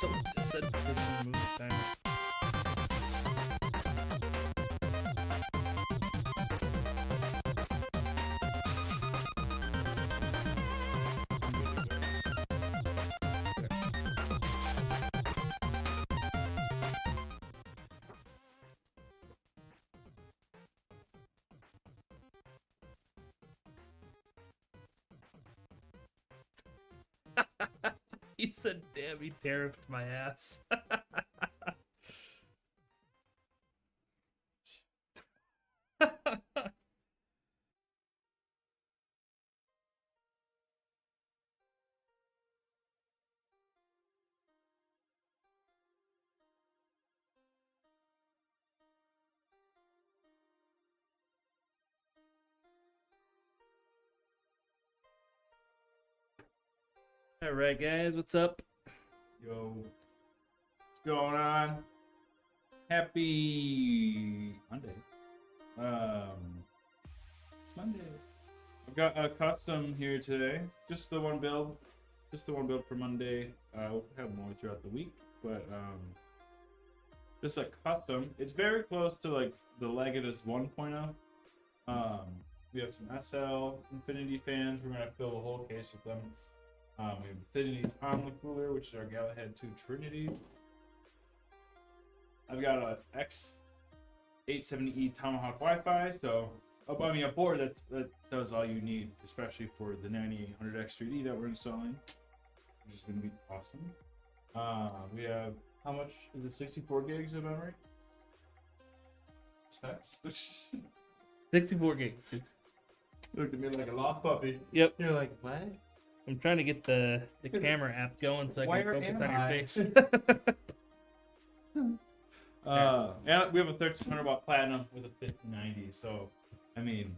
Someone just said they should remove the timer. He said, damn, he tariffed my ass. All right, guys, what's up? Yo, what's going on? Happy Monday. It's Monday. I've got a custom here today. Just the one build. Just the one build for Monday. We'll have more throughout the week, but just a custom. It's very close to like the Legatus 1.0. We have some SL Infinity fans. We're gonna fill the whole case with them. We have Infinity's on the cooler, which is our Galahad 2 Trinity. I've got a X870E Tomahawk Wi-Fi, so a board that does all you need, especially for the 9800X3D that we're installing, which is going to be awesome. We have, how much is it, 64 gigs of memory? 64 gigs. Looked at me like a lost puppy. Yep. You're like, what? I'm trying to get the camera app going so I can focus on your face. And we have a 1300 watt platinum with a 5090. So, I mean,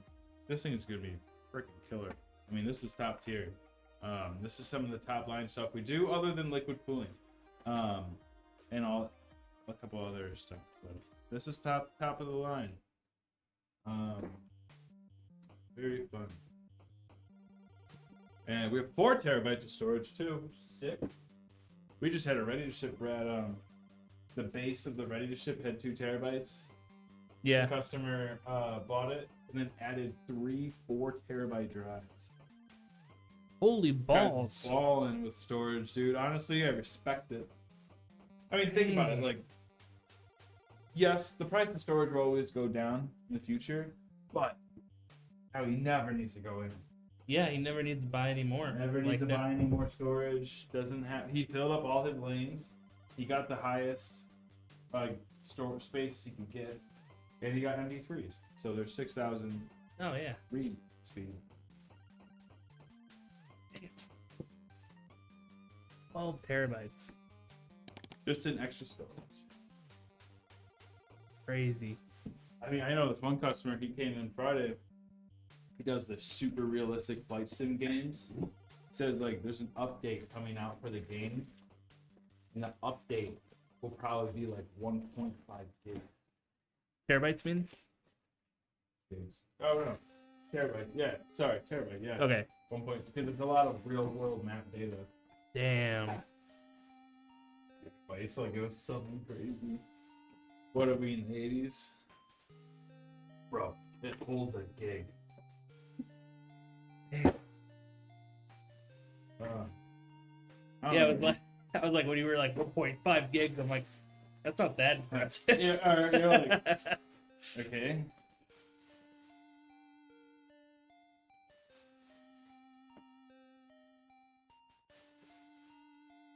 this thing is gonna be freaking killer. I mean, this is top tier. This is some of the top line stuff we do, other than liquid cooling, and a couple other stuff. But this is top of the line. Very fun. And we have 4 terabytes of storage too, which is sick. We just had a ready to ship, Brad. The base of the ready to ship had 2 terabytes. Yeah. The customer bought it and then added 3 4-terabyte drives. Holy balls. Guys balling with storage, dude. Honestly, I respect it. I mean, think about it. Like, yes, the price of storage will always go down in the future, but how he never needs to go in. Yeah, he never needs to buy any more. Never needs to buy any more storage. Doesn't have. He filled up all his lanes. He got the highest storage space he could get, and he got MD3s. So there's 6,000. Oh yeah. Read speed. 12 terabytes. Just an extra storage. Crazy. I mean, I know this one customer. He came in Friday. He does the super realistic flight sim games. Says like there's an update coming out for the game, and the update will probably be like 1.5 gigs. Terabytes mean? Oh no, terabyte. Yeah, sorry, terabyte. Yeah. Okay. 1 point, because it's a lot of real world map data. Damn. But it's like it was something crazy. What are we in the 80s? Bro, it holds a gig. Yeah, I was like when you were like 1.5 gigs, I'm like, that's not that impressive. Yeah, you're like, okay.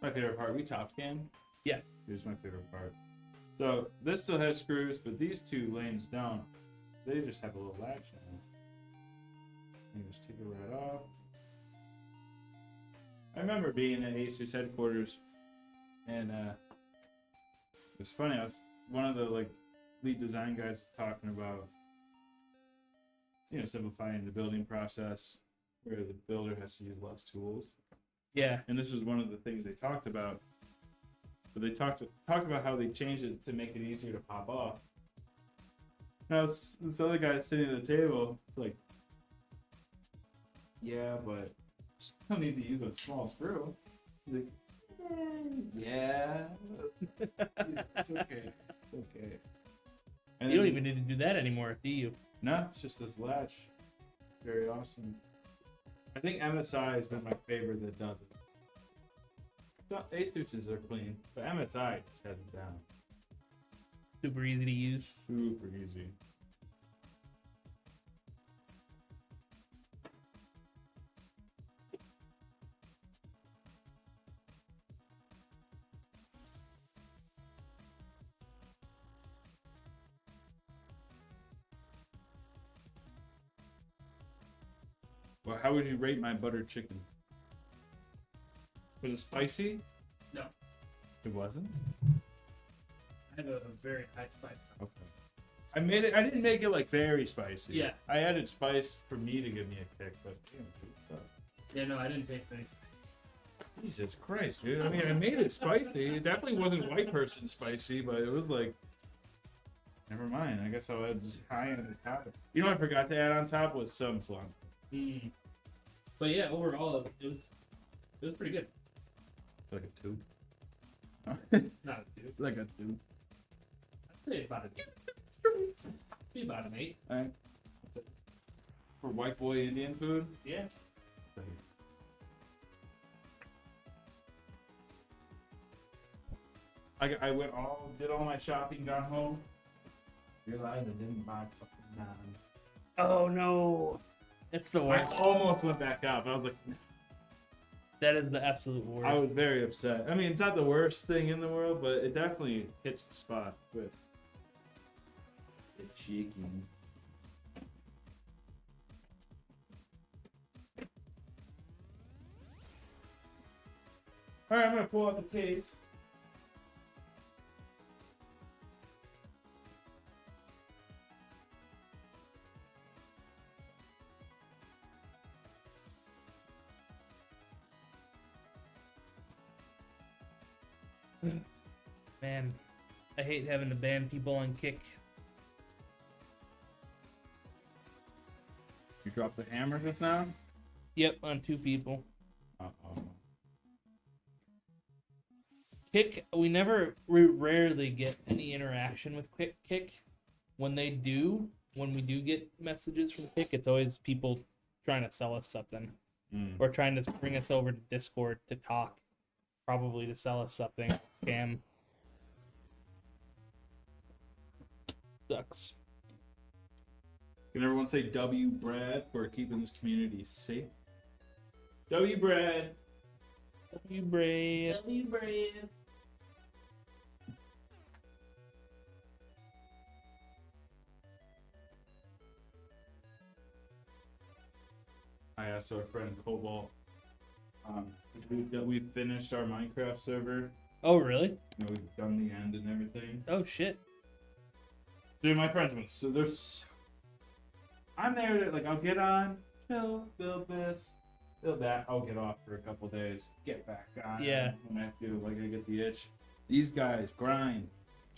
My favorite part, we top can. Yeah. Here's my favorite part. So this still has screws, but these 2 lanes don't. They just have a little latch on it. You just take it right off. I remember being at Asus headquarters, and it was funny. I was one of the lead design guys was talking about, simplifying the building process, where the builder has to use less tools. Yeah. And this was one of the things they talked about. But they talked about how they changed it to make it easier to pop off. Now this other guy sitting at the table, like, yeah, but still need to use a small screw. He's like, Yeah. It's okay. It's okay. And You don't then- even need to do that anymore, do you? No, it's just this latch. Very awesome. I think MSI has been my favorite that does it. Asus's are clean, but MSI just has it down. Super easy to use. Super easy. Well, how would you rate my butter chicken? Was it spicy? No. It wasn't? I have a very high spice. Okay. I made it. I didn't make it like very spicy. Yeah. I added spice for me to give me a kick, but damn, good stuff. Yeah, no, I didn't taste any spice. Jesus Christ, dude. I mean, I made it spicy. It definitely wasn't white person spicy, but it was like. Never mind. I guess I'll add just high on the top. You know what I forgot to add on top was some cilantro. Mm. But yeah, overall, it was pretty good. Like a 2. Not a 2. Like a 2. I'd say about a 2. Be about an 8. All right. For white boy Indian food? Yeah. I did all my shopping, got home. Realized I didn't buy fucking naan. Oh no, it's the I worst. almost went back out, but I was like, That is the absolute worst. I was very upset. I mean, it's not the worst thing in the world, but it definitely hits the spot with the chicken. All right, I'm gonna pull out the case. Man, I hate having to ban people on Kick. You dropped the hammer just now? Yep, on 2 people. Uh-oh. Kick, we rarely get any interaction with Kick. When we do get messages from Kick, it's always people trying to sell us something. Or trying to bring us over to Discord to talk. Probably to sell us something. Scam. Sucks. Can everyone say W Brad for keeping this community safe? W Brad. W Brave. W brand. I asked our friend Cobalt. We finished our Minecraft server. Oh, really? You know, we've done the end and everything. Oh, shit. Dude, my friends went so there's. I'm there to, like, I'll get on, chill, build this, build that. I'll get off for a couple days, get back on. Yeah. When I feel like I get the itch. These guys grind.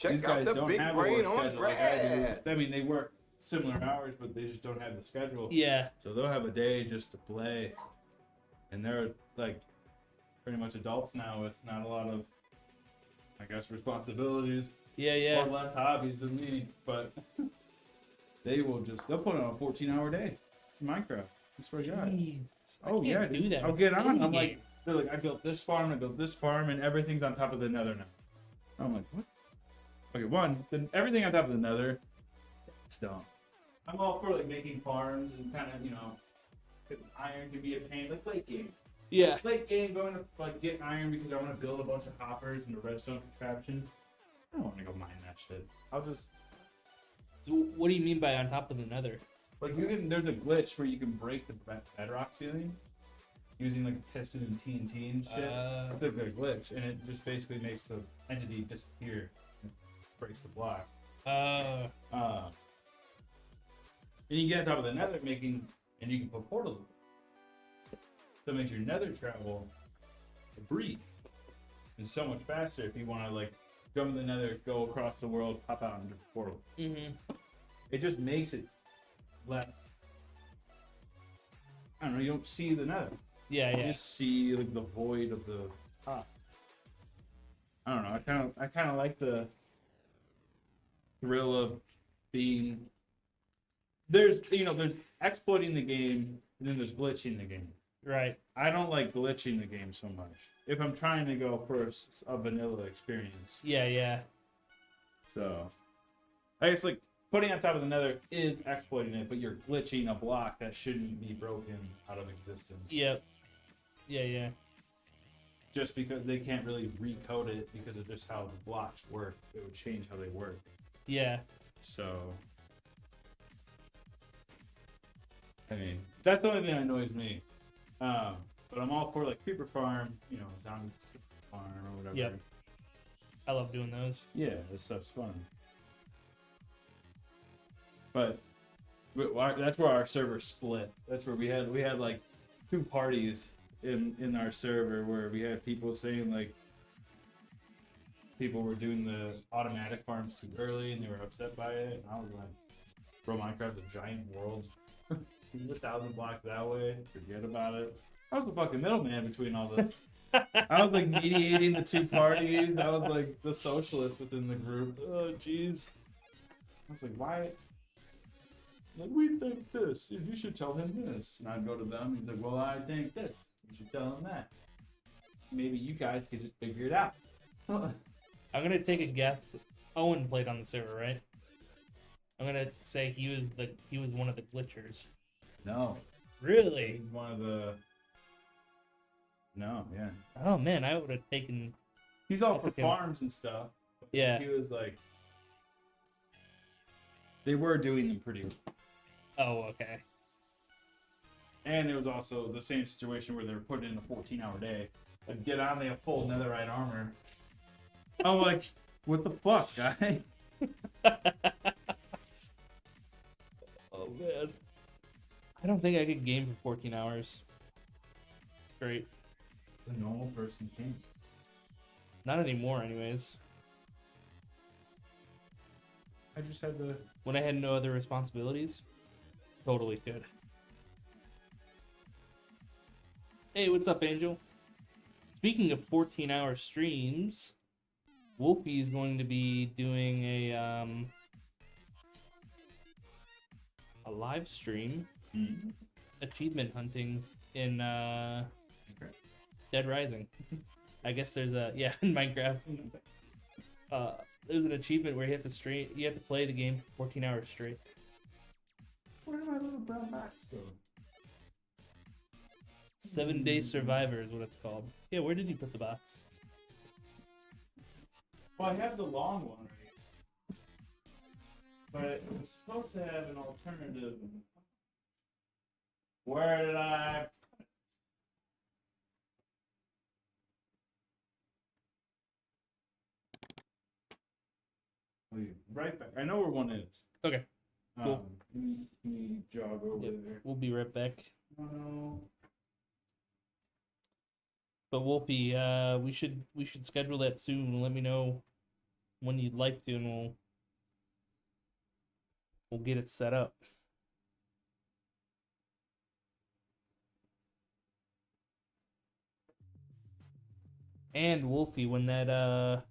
These Check guys out the don't big have a work brain on schedule like I Brad. do. I mean, they work similar hours, but they just don't have the schedule. Yeah. So they'll have a day just to play. And they're like pretty much adults now with not a lot of, I guess, responsibilities Yeah, or yeah. less hobbies than me. But they'll put on a 14-hour day. It's Minecraft. I swear to God. Jesus. I Oh, can't yeah, do dude. that. I'll with get on. any I'm game. like, they're like, I built this farm, and everything's on top of the nether now. I'm like, what? Okay, then everything on top of the nether, it's dumb. I'm all for like making farms and kind of, 'cause iron can be a pain, like late game. Yeah. Late game, going to like get iron because I want to build a bunch of hoppers and a redstone contraption. I don't want to go mine that shit. I'll just So what do you mean by on top of the nether? like there's a glitch where you can break the bedrock ceiling using like piston and TNT and shit. It's a good glitch, and it just basically makes the entity disappear. And breaks the block. And you get on top of the nether and you can put portals in it. So it makes your nether travel a breeze. It's so much faster if you want to like go to the nether, go across the world, pop out into the portal. Mm-hmm. It just makes it less. I don't know. You don't see the nether. Yeah, You yeah. just see like the void of the top. I don't know. I kind of like the thrill of being. There's exploiting the game, and then there's glitching the game. Right. I don't like glitching the game so much. If I'm trying to go for a vanilla experience. Yeah, yeah. So, I guess like putting on top of the nether is exploiting it, but you're glitching a block that shouldn't be broken out of existence. Yep. Yeah. Just because they can't really recode it because of just how the blocks work, it would change how they work. Yeah. So, I mean, that's the only thing that annoys me. But I'm all for like creeper farm, zombie farm or whatever. Yep. I love doing those. Yeah, this stuff's fun. But that's where our server split. That's where we had like 2 parties in our server where we had people saying like people were doing the automatic farms too early and they were upset by it. And I was like, bro, Minecraft's a giant world. 1,000 blocks that way, forget about it. I was the fucking middleman between all this. I was like mediating the 2 parties. I was like the socialist within the group. Oh, jeez. I was like, why? Like, we think this. You should tell him this. And I'd go to them. He's like, well, I think this. You should tell him that. Maybe you guys could just figure it out. I'm gonna take a guess. Owen played on the server, right? I'm gonna say he was one of the glitchers. No. Really? He's one of the. No, yeah. Oh man, I would have taken. He's all for farms and stuff. Yeah. He was like. They were doing them pretty well. Oh, okay. And it was also the same situation where they were putting in a 14-hour day. I'd get on, they have full netherite armor. I'm like, what the fuck, guy? Oh man. I don't think I could game for 14 hours. Straight. The normal person can't. Not anymore, anyways. I just had to. When I had no other responsibilities, totally could. Hey, what's up, Angel? Speaking of 14-hour streams, Wolfie is going to be doing a live stream, achievement hunting in Dead Rising. I guess there's in Minecraft. There's an achievement where you have to play the game for 14 hours straight. Where did my little brown box go? 7-Day Survivor is what it's called. Yeah, where did you put the box? Well, I have the long one right, but it was supposed to have an alternative. Where did I? I'll be right back. I know where one is. Okay, cool. Let me jog over there. We'll be right back. No. But Wolfie, we should schedule that soon. Let me know when you'd like to, and we'll get it set up. And Wolfie, when that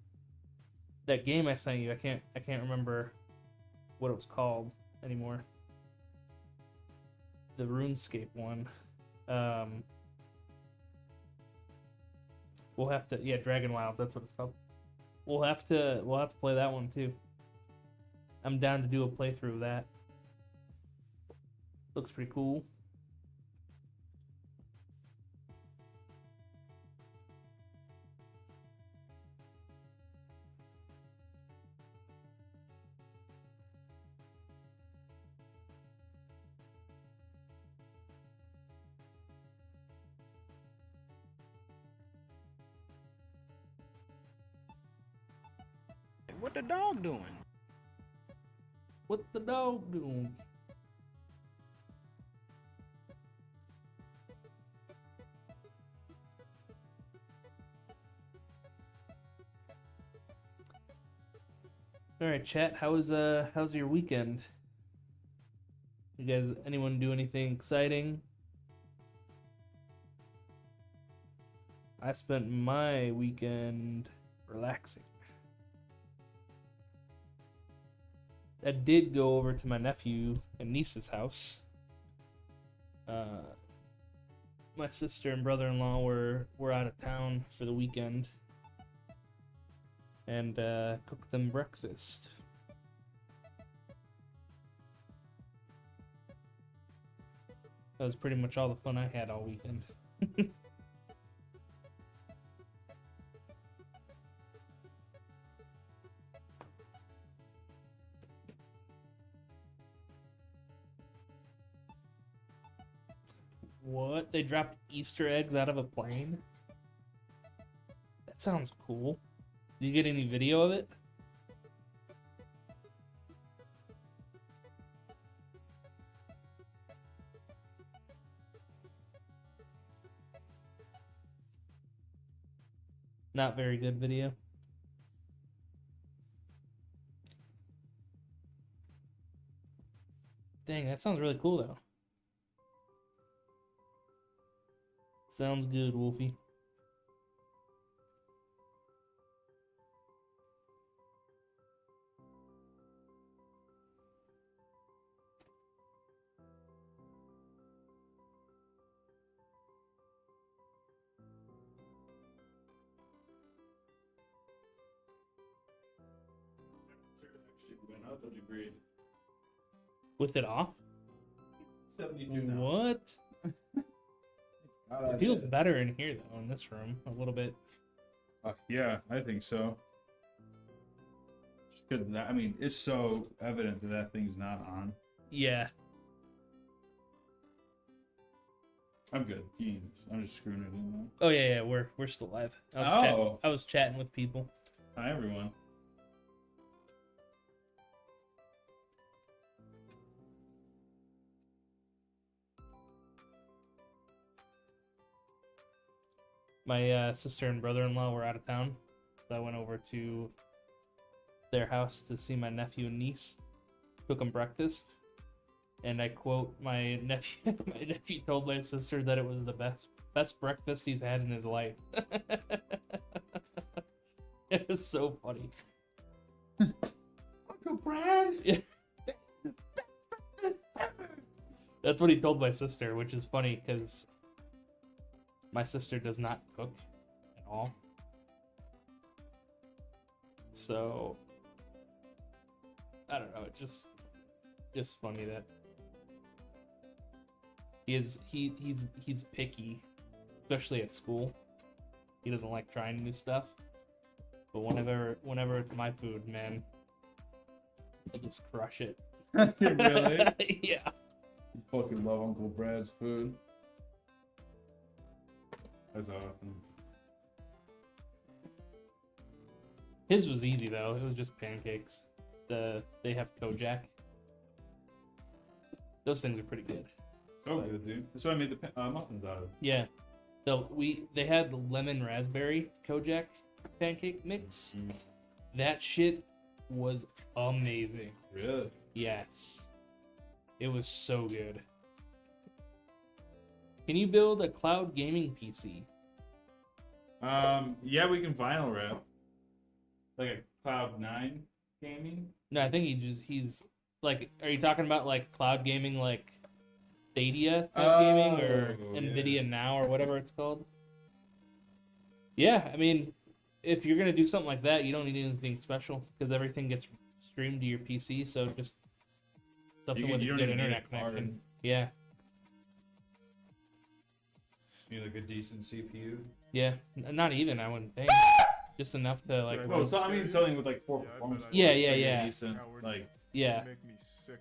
game I sent you, I can't remember what it was called anymore. The RuneScape one. We'll have to, Dragon Wilds, that's what it's called. We'll have to play that one too. I'm down to do a playthrough of that. Looks pretty cool. What the dog doing? What the dog doing? All right, chat. How's your weekend? You guys, anyone do anything exciting? I spent my weekend relaxing. I did go over to my nephew and niece's house. My sister and brother-in-law were out of town for the weekend, and cooked them breakfast. That was pretty much all the fun I had all weekend. What? They dropped Easter eggs out of a plane? That sounds cool. Did you get any video of it? Not very good video. Dang, that sounds really cool though. Sounds good, Wolfie. Actually went up a degree. With it off? 72 now. What? It feels better in here though, in this room, a little bit. Yeah, I think so. Just because I mean, it's so evident that that thing's not on. Yeah. I'm good. I'm just screwing it in now. Oh yeah, we're still live. I was chatting with people. Hi everyone. My sister and brother-in-law were out of town, so I went over to their house to see my nephew and niece, cook them breakfast, and I quote my nephew. My nephew told my sister that it was the best breakfast he's had in his life. It was so funny. Uncle Brad. Yeah. That's what he told my sister, which is funny because my sister does not cook at all. So I don't know, it's just funny that he's picky, especially at school. He doesn't like trying new stuff. But whenever it's my food, man, I just crush it. Really? Yeah. You fucking love Uncle Brad's food. That's awesome. His was easy though. It was just pancakes. They have Kojak. Those things are pretty good. So good, dude. That's what I made the muffins out of. Yeah. They had the lemon raspberry Kojak pancake mix. Mm. That shit was amazing. Really? Yes. It was so good. Can you build a cloud gaming PC? Yeah, we can vinyl wrap. Like a Cloud 9 gaming? No, I think he's like, are you talking about like cloud gaming like Stadia type gaming or Nvidia Now or whatever it's called? Yeah, I mean, if you're gonna do something like that, you don't need anything special because everything gets streamed to your PC. So just something with a good internet connection. Yeah. You need like a decent CPU. Yeah, not even, I wouldn't think. Just enough to like. Oh, so I mean something with like 4 performance. Yeah, cores, yeah, like a yeah. Decent, like Yeah. You make me sick.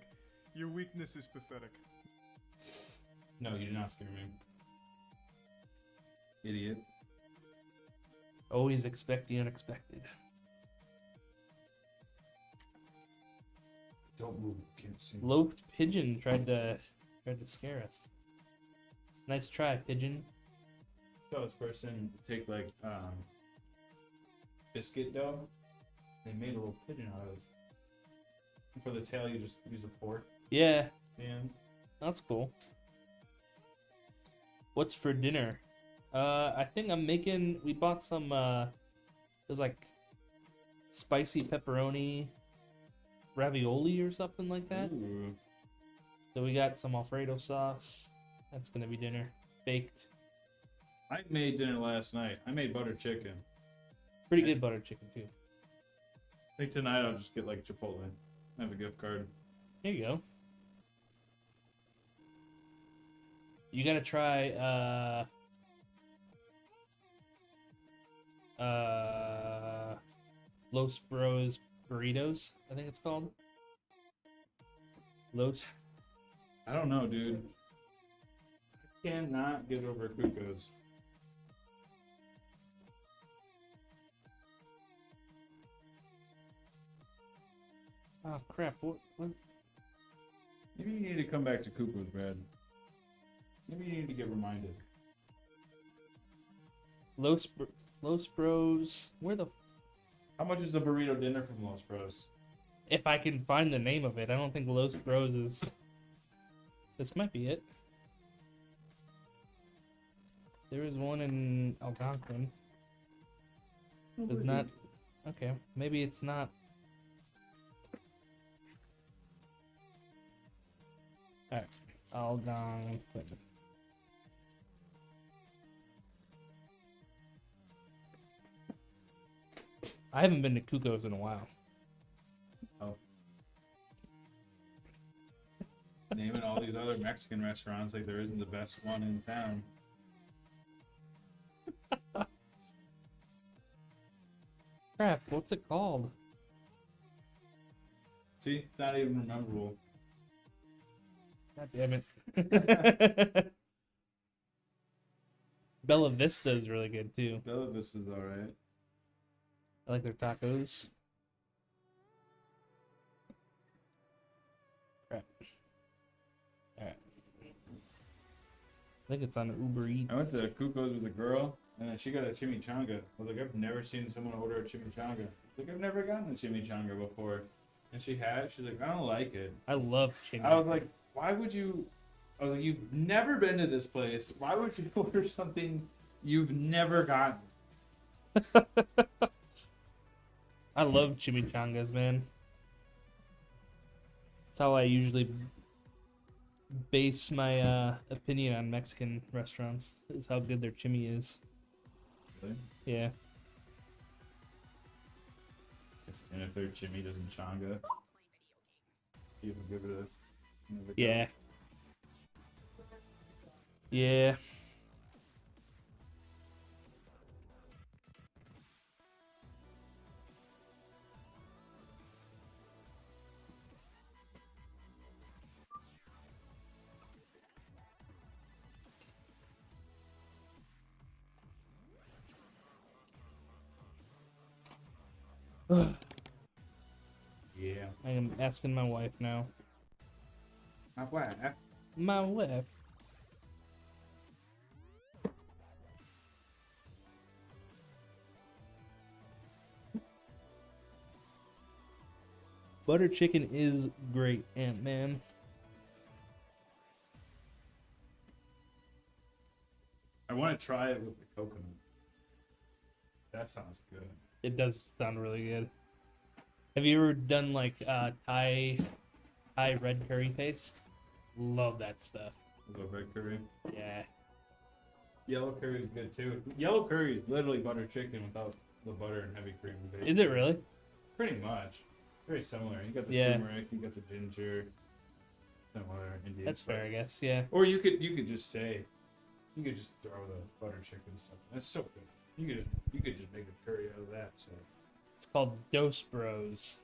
Your weakness is pathetic. no, you did not scare me. Idiot. Always expect the unexpected. Don't move. Can't see. Loafed Pigeon tried to scare us. Nice try, Pigeon. So this person take like biscuit dough. They made a little pigeon out of it. And for the tail, you just use a fork. Yeah, And that's cool. What's for dinner? I think I'm making. We bought some. It was like spicy pepperoni ravioli or something like that. Ooh. So we got some Alfredo sauce. That's gonna be dinner. Baked. I made dinner last night. I made butter chicken. Pretty good butter chicken too. I think tonight I'll just get like Chipotle. I have a gift card. There you go. You gotta try Los Bros burritos, I think it's called. Los. I don't know, dude. I cannot get over Cuco's. Oh crap! What? Maybe you need to come back to Cuco's, Brad. Maybe you need to get reminded. Los Bros. Where the? How much is a burrito dinner from Los Bros? If I can find the name of it, I don't think Los Bros is. This might be it. There is one in Algonquin. Does not. Okay, maybe it's not. Alright, Algonquin. I haven't been to Cuco's in a while. Oh. Naming all these other Mexican restaurants like there isn't the best one in town. Crap, what's it called? See, it's not even memorable. God damn it. Bella Vista is really good too. Bella Vista's alright. I like their tacos. Crap. Alright. I think it's on Uber Eats. I went to Cuco's with a girl, and then she got a chimichanga. I was like, I've never seen someone order a chimichanga. Like, I've never gotten a chimichanga before. And she had it. She's like, I don't like it. I love chicken. I was like, why would you? I was like, you've never been to this place. Why would you order something you've never gotten? I love chimichangas, man. That's how I usually base my opinion on Mexican restaurants, is how good their chimi is. Really? Yeah. And if their chimmy doesn't changa, you can give it another go. Yeah. Yeah. Yeah. I am asking my wife now. My wife. My wife. Butter chicken is great, Ant-Man. I want to try it with the coconut. That sounds good. It does sound really good. Have you ever done like Thai red curry paste? Love that stuff. With red curry. Yeah. Yellow curry is good too. Yellow curry is literally butter chicken without the butter and heavy cream base. Is it really? Pretty much. Very similar. You got the Yeah. turmeric, you got the ginger. Similar Indian. That's stuff. fair, I guess. Yeah. Or you could just say, you could just throw the butter chicken stuff. That's so good. You could just make a curry out of that. So. It's called Dos Bros.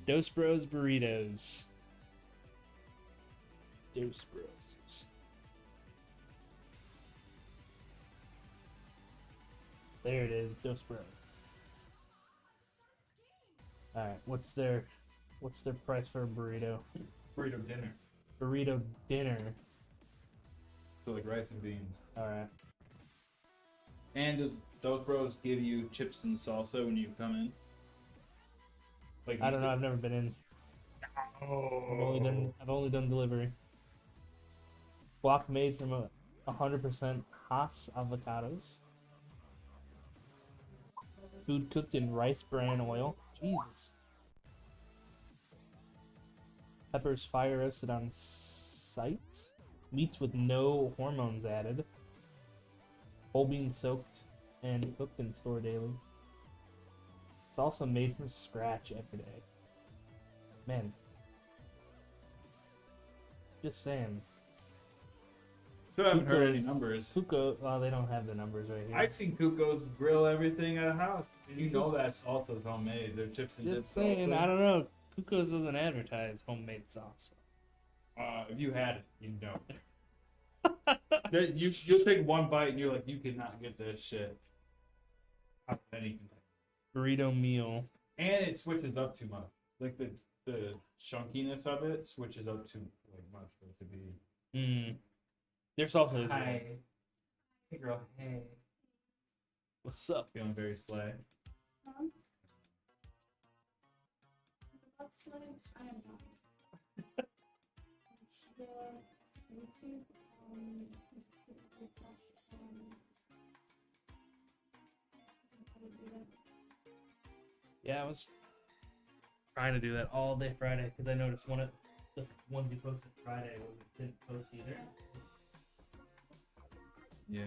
Dos Bros burritos. Dos Bros. There it is, Dos Bros. All right, what's their price for a burrito? Burrito dinner. Burrito dinner. So like rice and beans. All right. And does those bros give you chips and salsa when you come in? Like I don't know. I've never been in. I've only done delivery. Guac made from 100% Hass avocados. Food cooked in rice bran oil. Jesus. Peppers fire roasted on site. Meats with no hormones added. Whole beans soaked and cooked and stored daily. Salsa made from scratch every day. Man. Just saying. So I haven't heard any Kuko's- numbers. Kuko, well, they don't have the numbers right here. I've seen Kuko's grill everything at a house. And you know that salsa's homemade. They're chips and Just dip saying, salsa. I don't know. Kuko's doesn't advertise homemade salsa. If you had it, you know. You'll take one bite and you're like, you cannot get this shit. Out of anything. Burrito meal. And it switches up too much. Like the chunkiness of it switches up too much for it to be. Their salsa is Hi. good. Hey girl, hey. What's up? Feeling very slay. What's like I am not. The YouTube let's see, refresh, how to do that. Yeah, I was trying to do that all day Friday because I noticed one of the ones you posted Friday didn't post either. Yeah.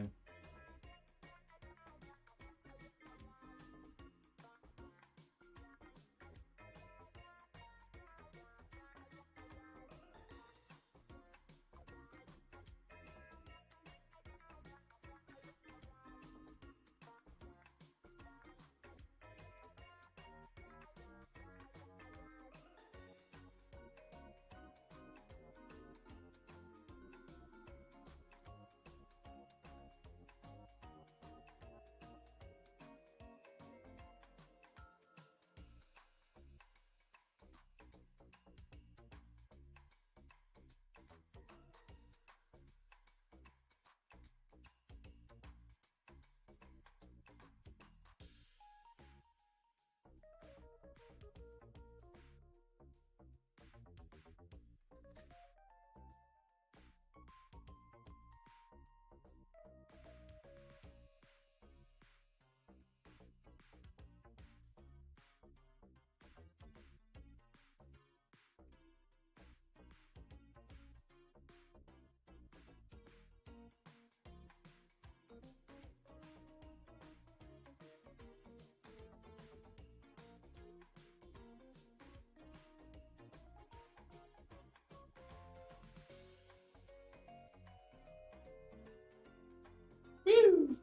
Woo!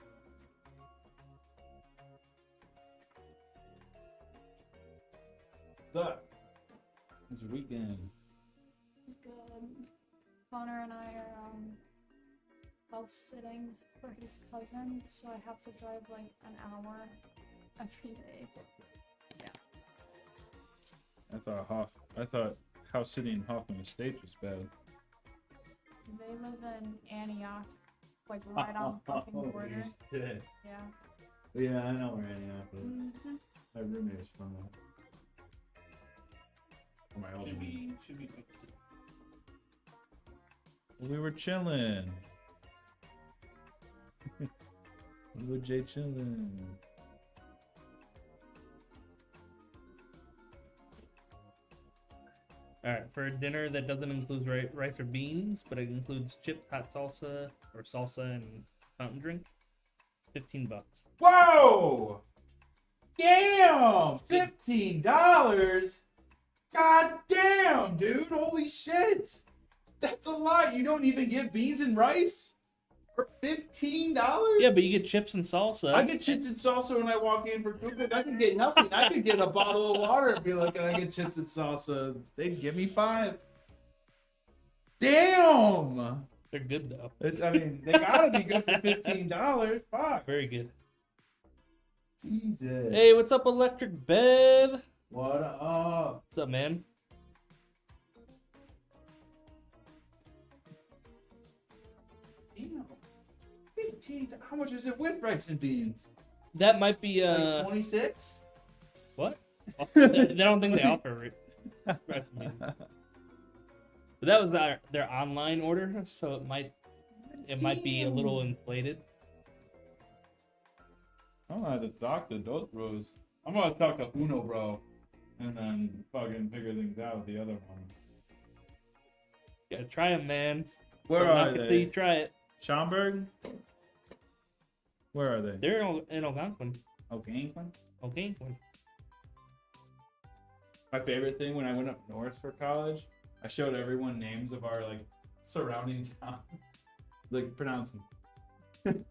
What's up? It's your weekend. It's good. Connor and I are house sitting for his cousin, so I have to drive like an hour every day. I thought house sitting in Hoffman Estates was bad. They live in Antioch, like right on the fucking border. Shit. Yeah. Yeah, I know where Antioch is. Mm-hmm. My roommate is from that. Or my old Should be posted. We were chilling. We were Jay chilling. All right, for a dinner that doesn't include rice or beans, but it includes chips, hot salsa, or salsa and fountain drink, $15. Whoa! Damn! $15? God damn, dude! Holy shit! That's a lot. You don't even get beans and rice for $15? Yeah, but you get chips and salsa. I get chips and salsa when I walk in for cooking. I could get nothing. I could get a bottle of water and be like, "Can I get chips and salsa?" They'd give me 5. Damn! They're good though. I mean, they gotta be good for $15. Fuck. Very good. Jesus. Hey, what's up, Electric Bev? What up? What's up, man? Damn. 15. How much is it with rice and beans? That might be Like 26? what? They don't think they offer rice and beans. But that was their online order, so it might be a little inflated. I'm gonna have to talk to those bros. I'm gonna talk to Uno bro, and then fucking figure things out with the other one. Gotta try them, man. Where Don't are knock it till you they? try it. Schaumburg? Where are they? They're in Algonquin. Okay. Algonquin. My favorite thing when I went up north for college, I showed everyone names of our like surrounding towns, like pronounce them,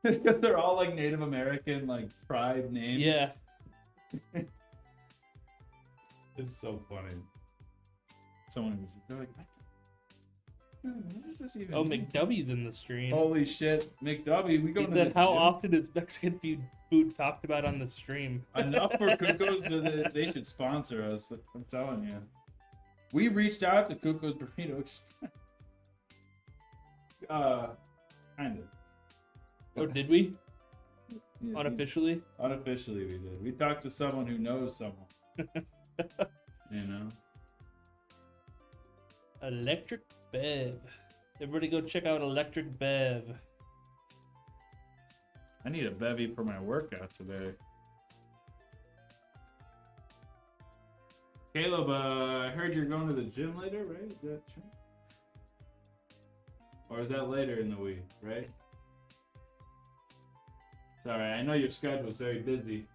because they're all like Native American like tribe names. Yeah. It's so funny. Someone was they're like, what does this even Oh, mean? McDubby's in the stream. Holy shit, McDubby, we go He to said, the how gym. often is Mexican food talked about on the stream? Enough for Cuco's that they should sponsor us. I'm telling you. We reached out to Cuco's Burrito Express. Kind of. Oh, did we? Yeah, Unofficially? Unofficially, we did. We talked to someone who knows someone. You know? Electric Bev. Everybody go check out Electric Bev. I need a bevy for my workout today. Caleb, I heard you're going to the gym later, right? Is that true? Or is that later in the week, right? Sorry, I know your schedule's very busy.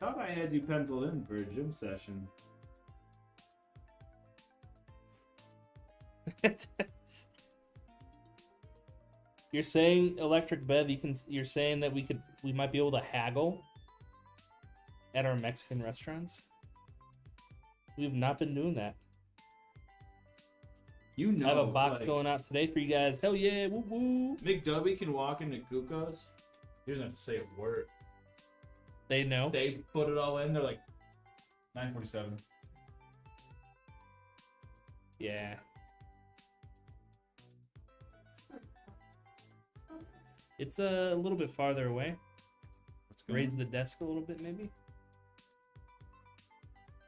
Thought I had you penciled in for a gym session. You're saying Electric Bev, you're saying that we might be able to haggle at our Mexican restaurants? We've not been doing that. You know, I have a box like, going out today for you guys. Hell yeah, woo woo. McDubby can walk into Cuco's. He doesn't have to say a word. They know. They put it all in. They're like, 9:47. Yeah. It's a little bit farther away. Let's go. Raise the desk a little bit, maybe.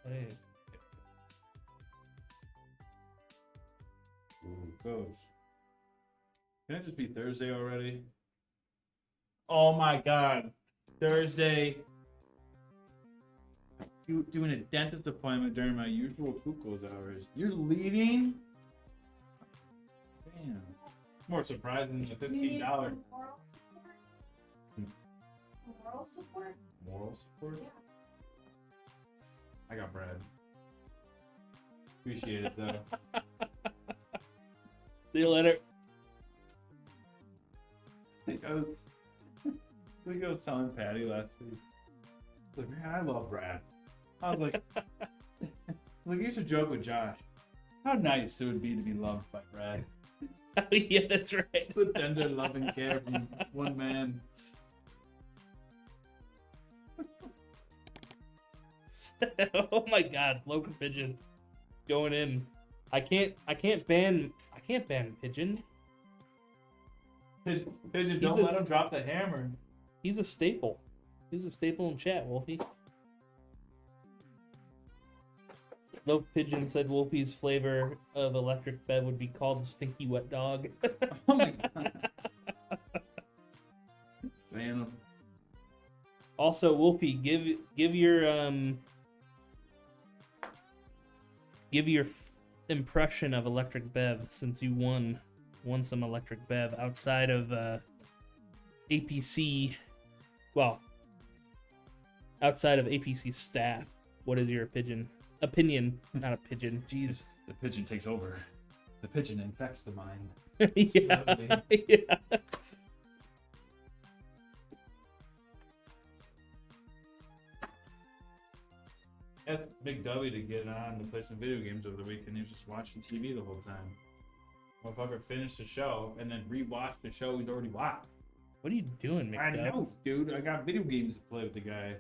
Hey. Ooh, Coach. Can it just be Thursday already? Oh my god. Thursday. Doing a dentist appointment during my usual Cuco's hours. You're leaving? Damn. More surprising than the You need $15 some moral support? Hmm. Some moral support? moral support. Yeah. I got bread. Appreciate it though. See you later. I think I was telling Patty last week. Like, man, I love Brad. I was like, like, you should joke with Josh. How nice it would be to be loved by Brad. Yeah, that's right. The tender loving care from one man. Oh my god, local pigeon going in. I can't ban pigeon. Pigeon, don't let him drop the hammer. He's a staple. He's a staple in chat, Wolfie. Loaf Pigeon said Wolfie's flavor of Electric Bev would be called Stinky Wet Dog. Oh my god. Man, Also, Wolfie, give your impression of Electric Bev since you won some Electric Bev outside of APC. Well, outside of APC staff, what is your opinion? Not a pigeon. Jeez. the pigeon takes over. The pigeon infects the mind. Yeah. Slowly. Yeah. Asked Big W to get on to play some video games over the weekend. He was just watching TV the whole time. Motherfucker finished the show and then rewatched the show he's already watched. What are you doing, I McDuck? know, dude. I got video games to play with the guy.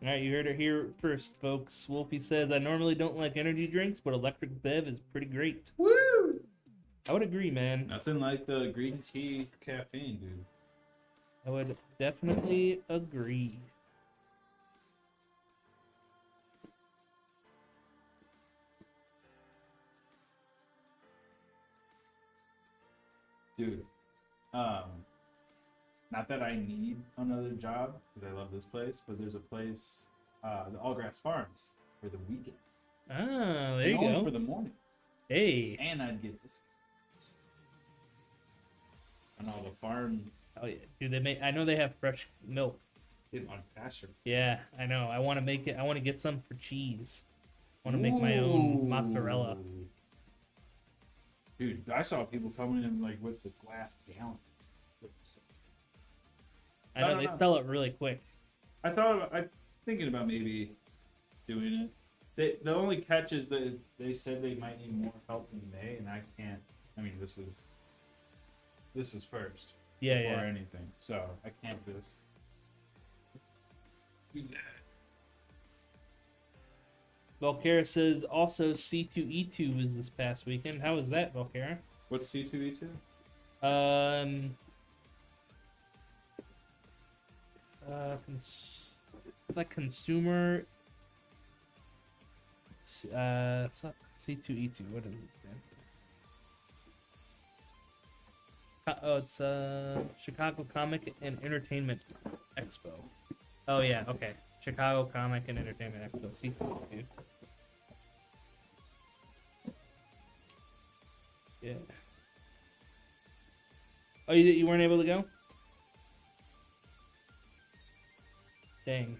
All right, you heard it here first, folks. Wolfie says, I normally don't like energy drinks, but Electric Bev is pretty great. Woo! I would agree, man. Nothing like the green tea caffeine, dude. I would definitely agree. Dude, not that I need another job because I love this place, but there's a place, the Allgrass Farms, for the weekend. Oh, there And you only go. for the mornings. Hey. And I'd get this. And all the farm Oh yeah, dude. They make. I know they have fresh milk. on pasture. Yeah, I know. I want to make it. I want to get some for cheese. I want to make my own mozzarella. Ooh. Dude, I saw people coming in like with the glass gallons. I know they sell it really quick. I'm thinking about maybe doing it. The only catch is that they said they might need more help in May, and I can't. I mean, this is first. Yeah, before yeah. anything, so I can't just do that. Valkera says also C2E2 was this past weekend. How was that, Valkera? What's C2E2? It's like consumer. It's not C2E2. What does it stand for? Oh, it's Chicago Comic and Entertainment Expo. Oh yeah, okay. Chicago Comic and Entertainment Expo. C2E2. Yeah. Oh, you weren't able to go? Dang.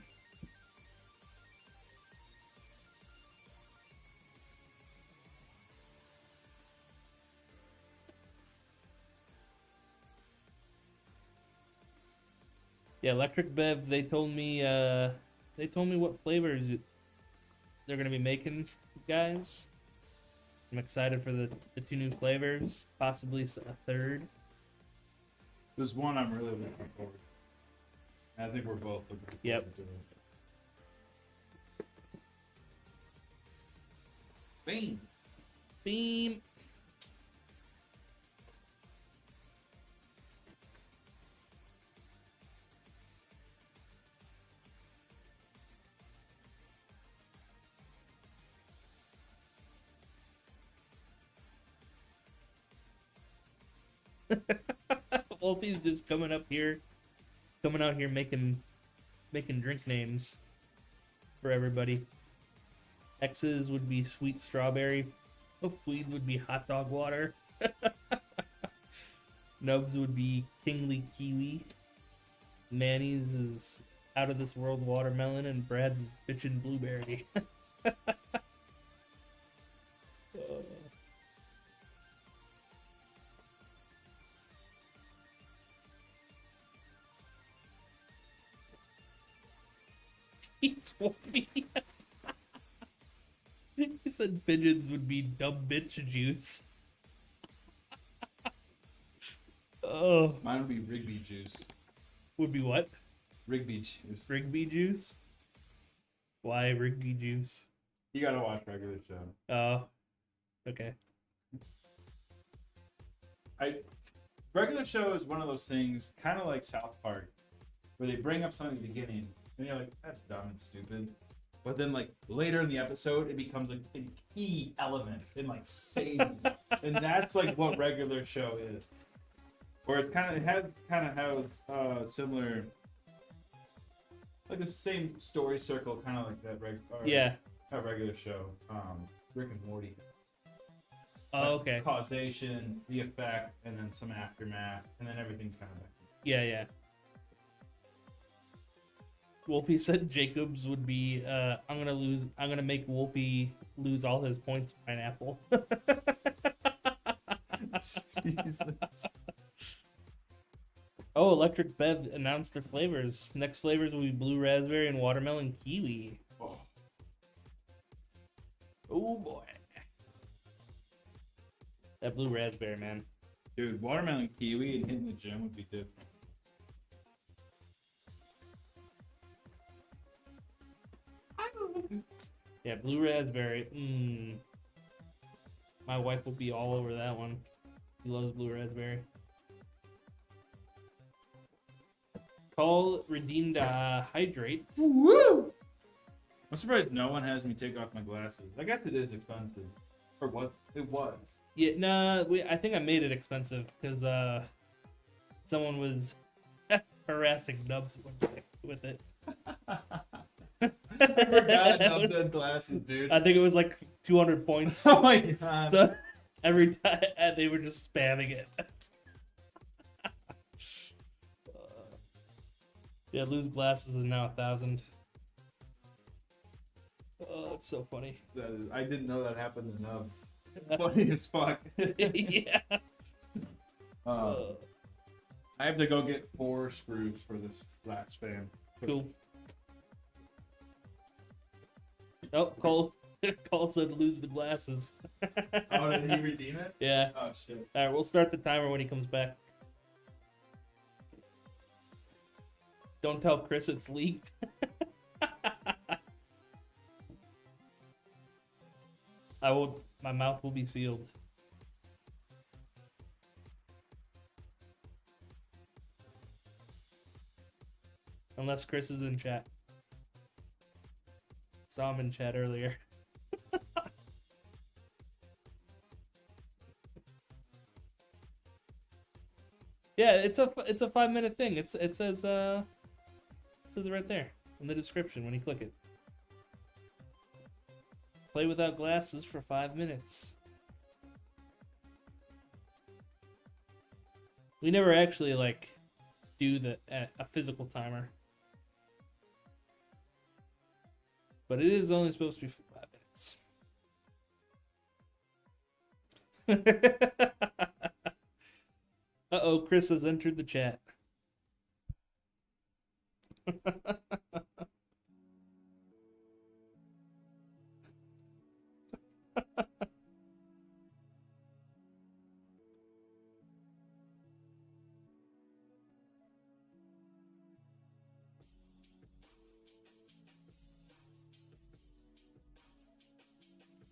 Yeah, Electric Bev, they told me what flavors they're gonna be making, guys. I'm excited for the two new flavors, possibly a third. There's one I'm really looking forward to. I think we're both looking forward Yep. to it. Bean. Beam. Wolfie's just coming out here making drink names for everybody. X's would be sweet strawberry. Weed would be hot dog water. Nubs would be kingly kiwi. Manny's is out of this world watermelon, and Brad's is bitchin' blueberry. He's Wolfie. He said pigeons would be dumb bitch juice. Oh, Mine would be Rigby juice. would be what? Rigby juice. Rigby juice? Why Rigby juice? You gotta watch regular show. Oh, okay. Regular show is one of those things, kind of like South Park, where they bring up something at the beginning, and you're like, that's dumb and stupid. But then, like, later in the episode, it becomes like a key element in like saving. And that's like what regular show is. Or it has similar, like the same story circle, kind of like that. Yeah. A regular show, Rick and Morty. Oh, okay. Causation, the effect, and then some aftermath, and then everything's kind of back. Yeah, yeah. Wolfie said Jacobs would be I'm gonna make Wolfie lose all his points pineapple. Jesus. Oh, Electric Bev announced their flavors. Next flavors will be blue raspberry and watermelon kiwi. Oh. Oh boy. That blue raspberry, man. Dude, watermelon kiwi and hitting the gym would be different. Yeah, blue raspberry. My wife will be all over that one. She loves blue raspberry. Call redeemed hydrate. Woo! I'm surprised no one has me take off my glasses. I guess it is expensive. Or was it was? Yeah, I think I made it expensive because someone was harassing Nubs one day with it. I forgot Nubs had glasses, dude. I think it was like 200 points. Oh my god. So every time they were just spamming it. Yeah, lose glasses is now 1,000. Oh, it's so funny. That is, I didn't know that happened to Nubs. Funny as fuck. Yeah. I have to go get 4 screws for this flat span. Cool. Oh, Cole said lose the glasses. Oh, did he redeem it? Yeah. Oh shit. All right, we'll start the timer when he comes back. Don't tell Chris it's leaked. My mouth will be sealed. Unless Chris is in chat. Saw him in chat earlier. Yeah, it's a 5-minute thing. It says it right there in the description when you click it. Play without glasses for 5 minutes. We never actually like do a physical timer. But it is only supposed to be for 5 minutes. Uh-oh, Chris has entered the chat.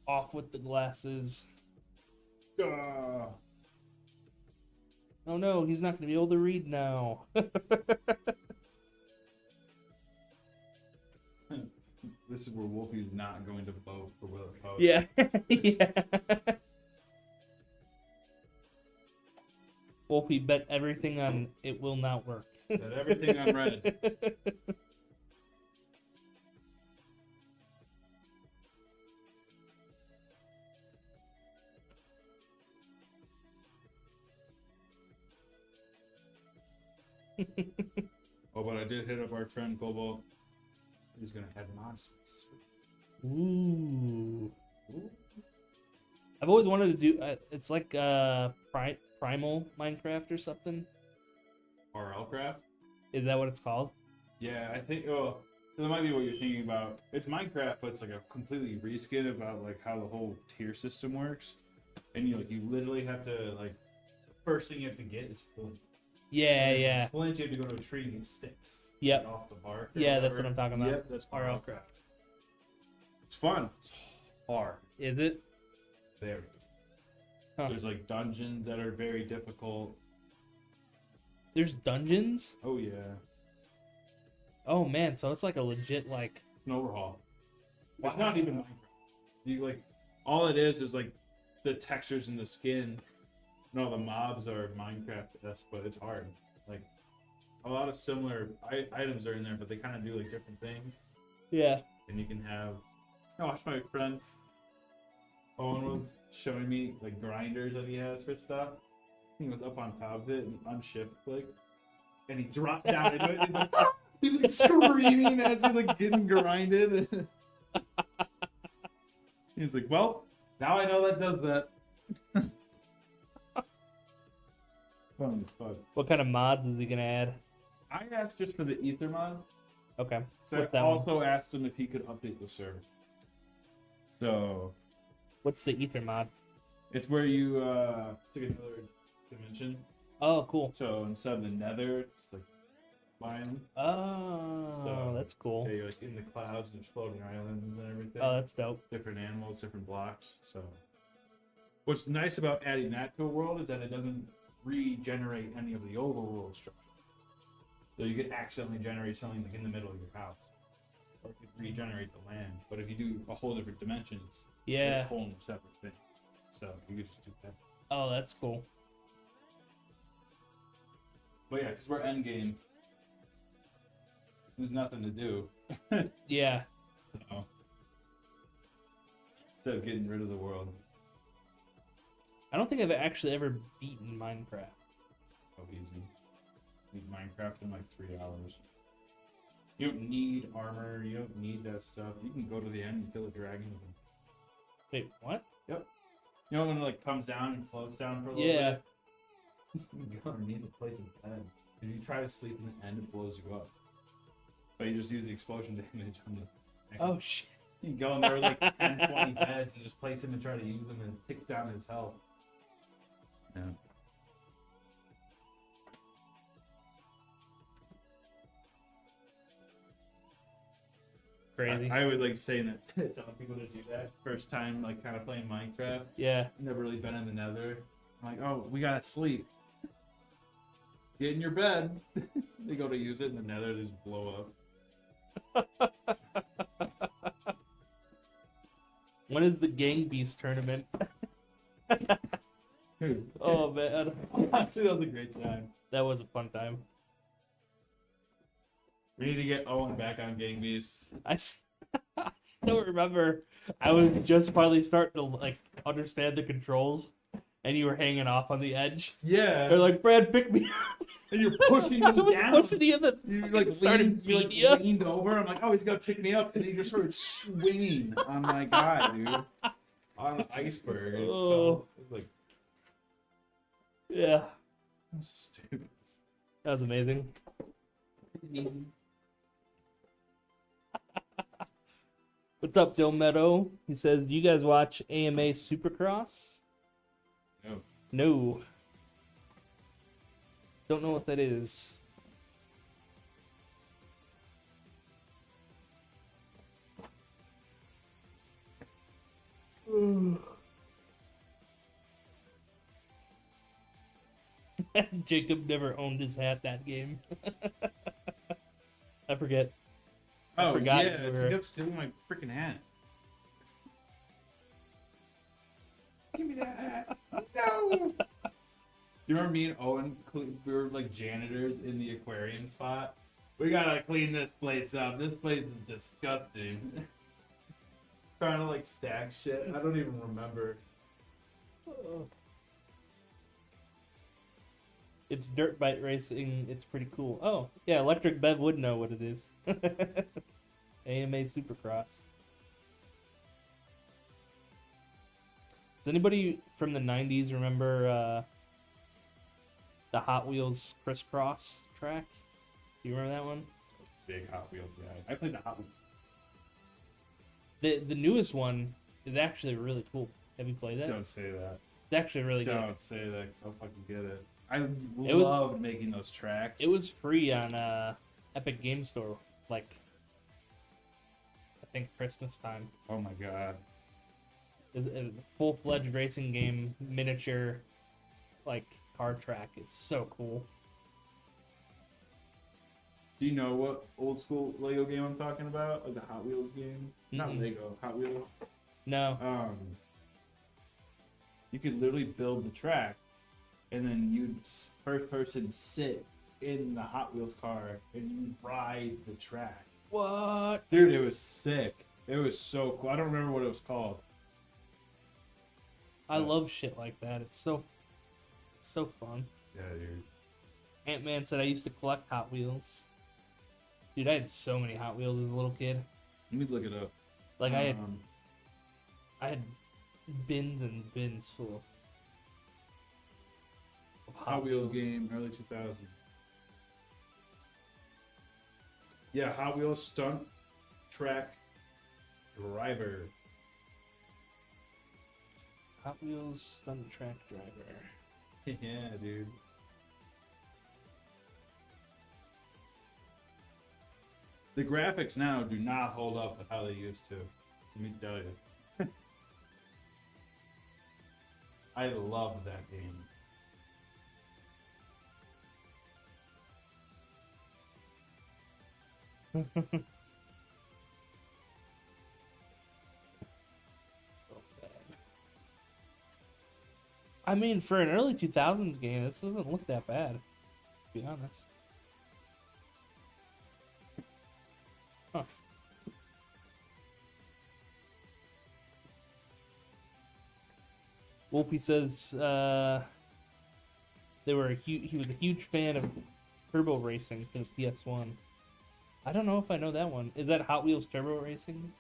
Off with the glasses. Oh no, he's not going to be able to read now. This is where Wolfie's not going to vote for Will Post. Yeah. Yeah. Wolfie bet everything on it will not work. Bet everything on red. Oh, but I did hit up our friend Cobalt. He's gonna have monsters. Ooh. I've always wanted to do. It's like primal Minecraft or something. RL craft. Is that what it's called? Yeah, I think. Oh, that might be what you're thinking about. It's Minecraft, but it's like a completely reskin about like how the whole tier system works. And you literally have to like. The first thing you have to get is flint. Yeah, And yeah. Flint, you have to go to a tree and get sticks. Yep. Like, off the bark. or Yeah, that's whatever. what I'm talking about. Yep, that's RL RL craft. It's fun. It's hard. Is it? Very. Huh. There's like dungeons that are very difficult. There's dungeons? Oh yeah. Oh man, so it's like a legit like. An overhaul. Wow. It's not even Minecraft. You like all it is like the textures in the skin. No, the mobs are Minecraft-esque, but it's hard. Like a lot of similar items are in there, but they kind of do like different things. Yeah. And you can have. I watched my friend Owen was showing me like grinders that he has for stuff. He was up on top of it and unshipped like, and he dropped down into it. He's like screaming as he's like getting grinded. He's like, "Well, now I know that does that." Fun as fuck. What kind of mods is he gonna add? I asked just for the ether mod. Okay. So What's I that one? also asked him if he could update the server. So What's the ether mod? it's where you took another dimension. Oh, cool. So instead of the nether, it's like flying. Oh, So, that's cool. Yeah, you're like in the clouds and there's floating islands and everything. Oh, that's dope. Different animals, different blocks. So what's nice about adding that to a world is that it doesn't regenerate any of the overworld structure. So you could accidentally generate something like in the middle of your house. Or it could regenerate the land. But if you do a whole different dimensions, it's Yeah. a whole separate thing. So you could just do that. Oh, that's cool. But yeah, because we're end game. There's nothing to do. Yeah. So, instead of getting rid of the world. I don't think I've actually ever beaten Minecraft. So easy. Beat Minecraft in like 3 hours. You don't need armor. You don't need that stuff. You can go to the end and kill a dragon. Wait, what? Yep. You know when it like comes down and floats down for a little Yeah. bit? You don't need to place a bed. If you try to sleep in the end, it blows you up. But you just use the explosion damage on the... Oh, shit. You can go in there with like 10, 20 beds and just place him and try to use them and tick down his health. Yeah. Crazy. I would like saying that telling people to do that. First time like kind of playing Minecraft. Yeah. Never really been in the nether. I'm like, oh, we gotta sleep. Get in your bed. They go to use it in the nether, they just blow up. When is the Gang Beast tournament? Oh, man. Honestly, that was a great time. That was a fun time. We need to get Owen back on Gang Beasts. I still remember I was just finally starting to like understand the controls, and you were hanging off on the edge. Yeah. They're like, Brad, pick me up. And you're pushing me I was down. pushing you, and then You like started leaned, beating you. leaned over. I'm like, oh, he's gonna pick me up, and he just started swinging on my guy, dude. On an iceberg. It Oh. was like Yeah, stupid. that was amazing. What's up, Dill Meadow? He says, do you guys watch AMA Supercross? No. No. Don't know what that is. Jacob never owned his hat that game. I forget. I Oh forgot yeah, you were- you kept stealing my freaking hat. Give me that hat. No. You remember me and Owen? We were like janitors in the aquarium spot. We gotta clean this place up. This place is disgusting. Trying to like stack shit. I don't even remember. It's dirt bike racing. It's pretty cool. Oh, yeah, Electric Bev would know what it is. AMA Supercross. Does anybody from the 90s remember the Hot Wheels crisscross track? Do you remember that one? Big Hot Wheels guy. I played the Hot Wheels. The newest one is actually really cool. Have you played that? Don't say that. It's actually really good. Don't say that because I'll fucking get it. I It was- loved making those tracks. It was free on Epic Game Store, like I think Christmas time. Oh my god. It's a full-fledged racing game, miniature, like car track. It's so cool. Do you know what old school Lego game I'm talking about? Like the Hot Wheels game? Not Mm-mm. Lego, Hot Wheels. No. You could literally build the track, and then you'd first person sit in the Hot Wheels car and you ride the track. What? Dude, it was sick. It was so cool. I don't remember what it was called. I love shit like that. It's so fun. Yeah, dude. Ant-Man said I used to collect Hot Wheels. Dude, I had so many Hot Wheels as a little kid. Let me look it up. Like I had bins and bins full of Hot Wheels game, early 2000s. Yeah, Hot Wheels stunt track driver. Hot Wheels stunt track driver. Yeah, dude. The graphics now do not hold up with how they used to. Let me tell you. I love that game. I mean, for an early 2000s game, this doesn't look that bad, to be honest. Huh. Wolfie says he was a huge fan of Turbo Racing for the PS1. I don't know if I know that one. Is that Hot Wheels Turbo Racing?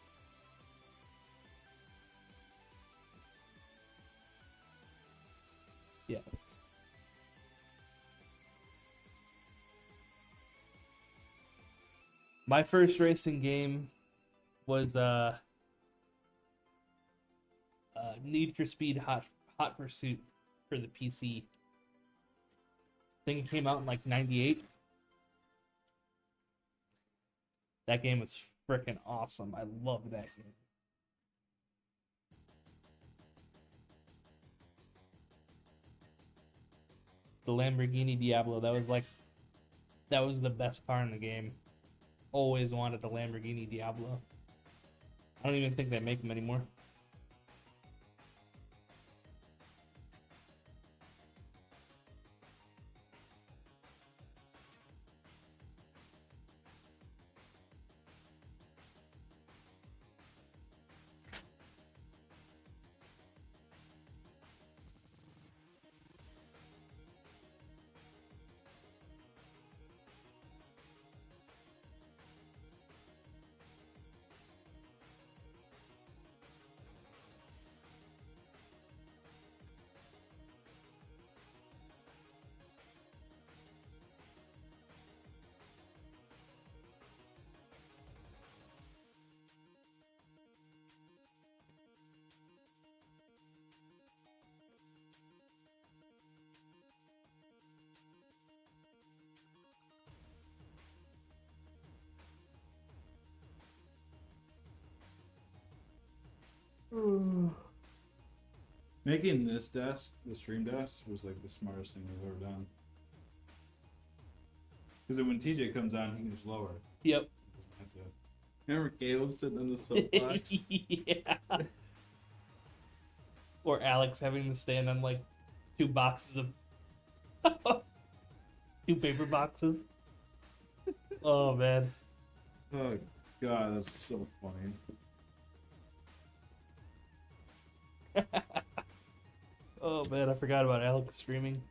Yeah. My first racing game was Need for Speed Hot Pursuit for the PC. I think it came out in like 98. That game was freaking awesome. I love that game. The Lamborghini Diablo, that was the best car in the game. Always wanted a Lamborghini Diablo. I don't even think they make them anymore. Making this desk, the stream desk, was like the smartest thing we've ever done. Because when TJ comes on, he can just lower it. Yep. He doesn't have to. Remember Caleb sitting on the soapbox? Yeah. Or Alex having to stand on like two boxes of two paper boxes. Oh man. Oh god, that's so funny. Oh man, I forgot about Alex streaming.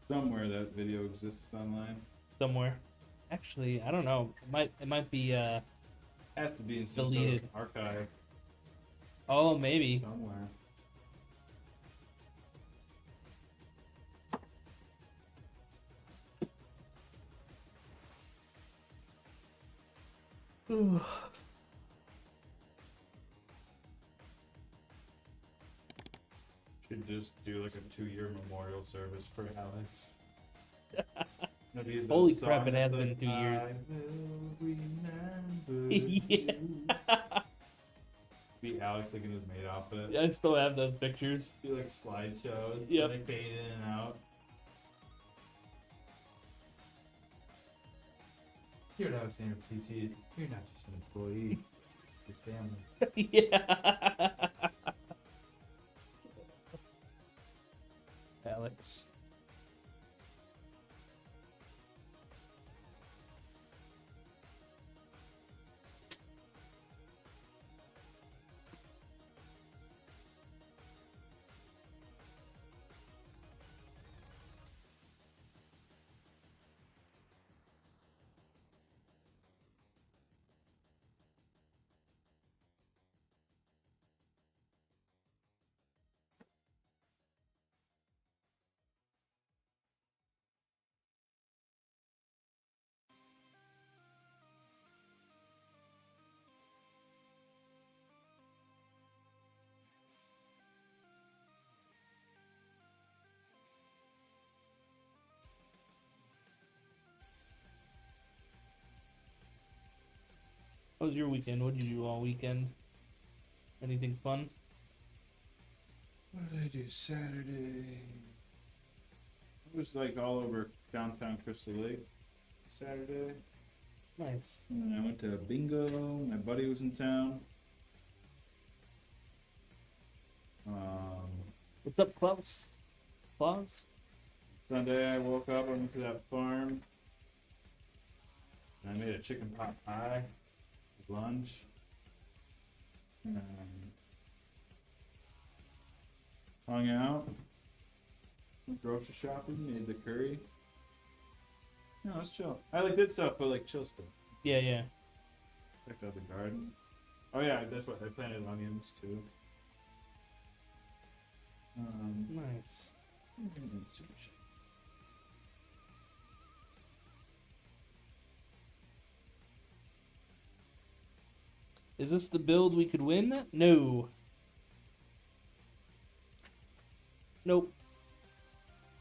Somewhere that video exists online. Somewhere. Actually, I don't know. It might be Has to be in some deleted. sort of archive Oh, maybe. somewhere. Should just do like a 2-year memorial service for Alex. Maybe the Holy song crap, it is has like, been 2 years. I will remember Yeah. you. Be Alex like in his maid outfit. I still have those pictures. Do like slideshows. Yep. Like fade in and out. Here at AlexanderPCs, you're not just an employee. Your family. Yeah. Alex. How was your weekend? What did you do all weekend? Anything fun? What did I do Saturday? I was like all over downtown Crystal Lake Saturday. Nice. And I went to bingo. My buddy was in town. What's up, Klaus? Claus? Sunday I woke up, I went to that farm. And I made a chicken pot pie for lunch. Hung out. Grocery shopping, made the curry. No, it's chill. I like did stuff, but like chill stuff. Yeah, yeah. Checked out the garden. Oh yeah, that's what I planted onions too. Nice. Super shit. Is this the build we could win? No. Nope.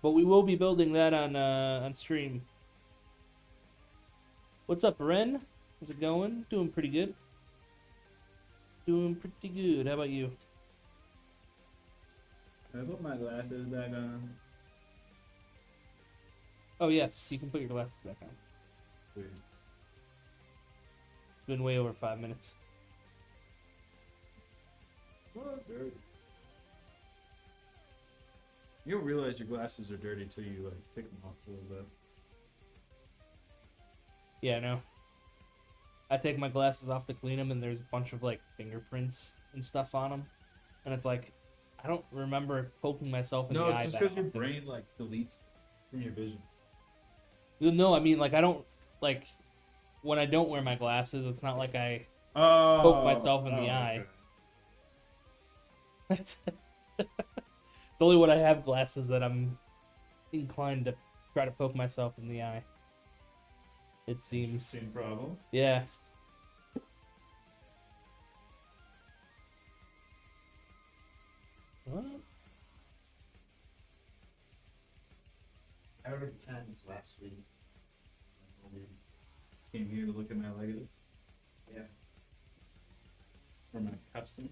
But we will be building that on stream. What's up, Ren? How's it going? Doing pretty good. Doing pretty good. How about you? Can I put my glasses back on? Oh yes, you can put your glasses back on. Sweet. It's been way over 5 minutes. Oh, dirty. You don't realize your glasses are dirty till you like take them off a little bit. Yeah, I know. I take my glasses off to clean them, and there's a bunch of like fingerprints and stuff on them, and it's like I don't remember poking myself in the eye. No, it's just that because your often. brain like deletes from your vision. No, I mean like I don't like when I don't wear my glasses. It's not like I Oh, poke myself in the eye. okay. It's only when I have glasses that I'm inclined to try to poke myself in the eye. It seems. Same problem. Yeah. What? I ordered pens last week. Came here to look at my Legos Yeah. for my custom.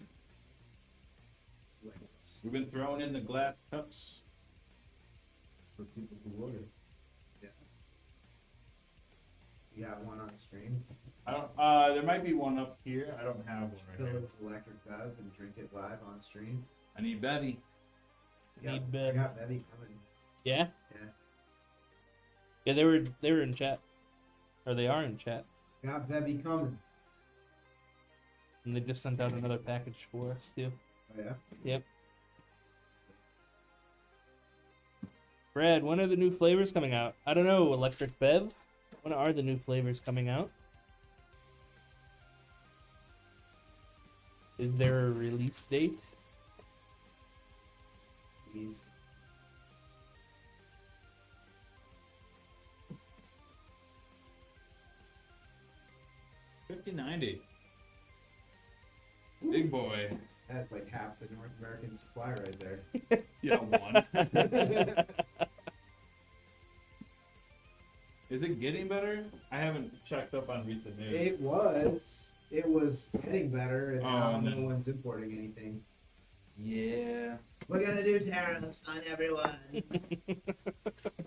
Legos. We've been throwing in the glass cups for people who order. Yeah. You got one on stream. I don't. There might be one up here. I don't have one right Fill here. it with electric bev and drink it live on stream. I need Bevy. Need I bev. got Bevy coming. Yeah. Yeah. Yeah, they were in chat, or they are in chat, Got Bevy coming. and they just sent out another package for us too. Oh yeah. Yep. Brad, when are the new flavors coming out? I don't know, Electric Bev. When are the new flavors coming out? Is there a release date? He's 5090. Big boy. that's like half the North American supply right there. Yeah, one. Is it getting better? I haven't checked up on recent news. It was getting better, and now no. no one's importing anything. Yeah. We're gonna do tariffs on everyone.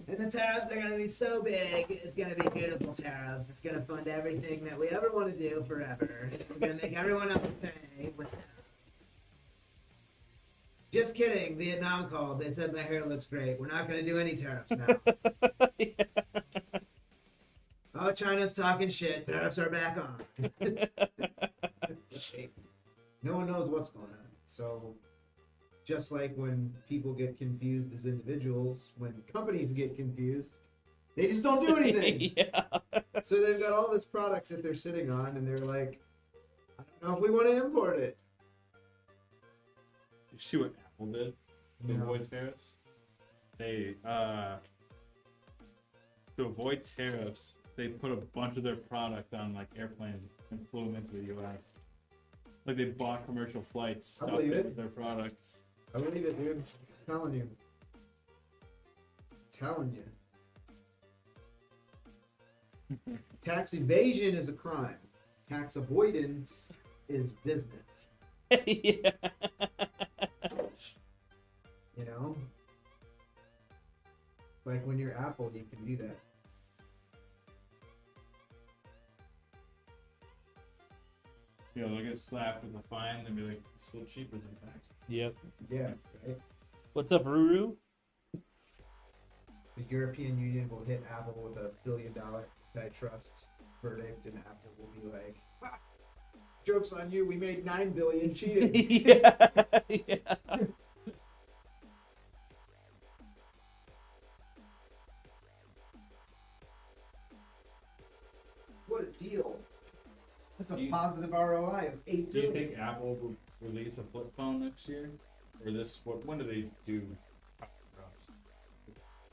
And the tariffs are gonna be so big, it's gonna be beautiful tariffs. It's gonna fund everything that we ever want to do forever. We're gonna make everyone else pay with tariffs. Just kidding, Vietnam called. They said my hair looks great. We're not gonna do any tariffs now. Oh, China's talking shit. Tariffs are back on. No one knows what's going on. So just like when people get confused as individuals, when companies get confused, they just don't do anything. Yeah. So they've got all this product that they're sitting on, and they're like, I don't know if we want to import it. You see what Apple did to No. avoid tariffs? They to avoid tariffs, they put a bunch of their product on like airplanes and flew them into the U.S. Like they bought commercial flights, I stuffed believe it it. with their product. I believe it, dude. I'm telling you. Telling you. Tax evasion is a crime. Tax avoidance is business. Yeah. You know? Like when you're Apple, you can do that. You know, they'll get slapped with a fine and be like, still cheap as intact. Yep. Yeah, right. What's up, Ruru? The European Union will hit Apple with a $1 billion antitrust verdict, and Apple will be like, "Ha, joke's on you, we made $9 billion cheating." Yeah. Yeah. What a deal. That's a Do you- positive ROI of $8 Do you billion. think Apple will release a flip phone next year? Or this, when do they do drops?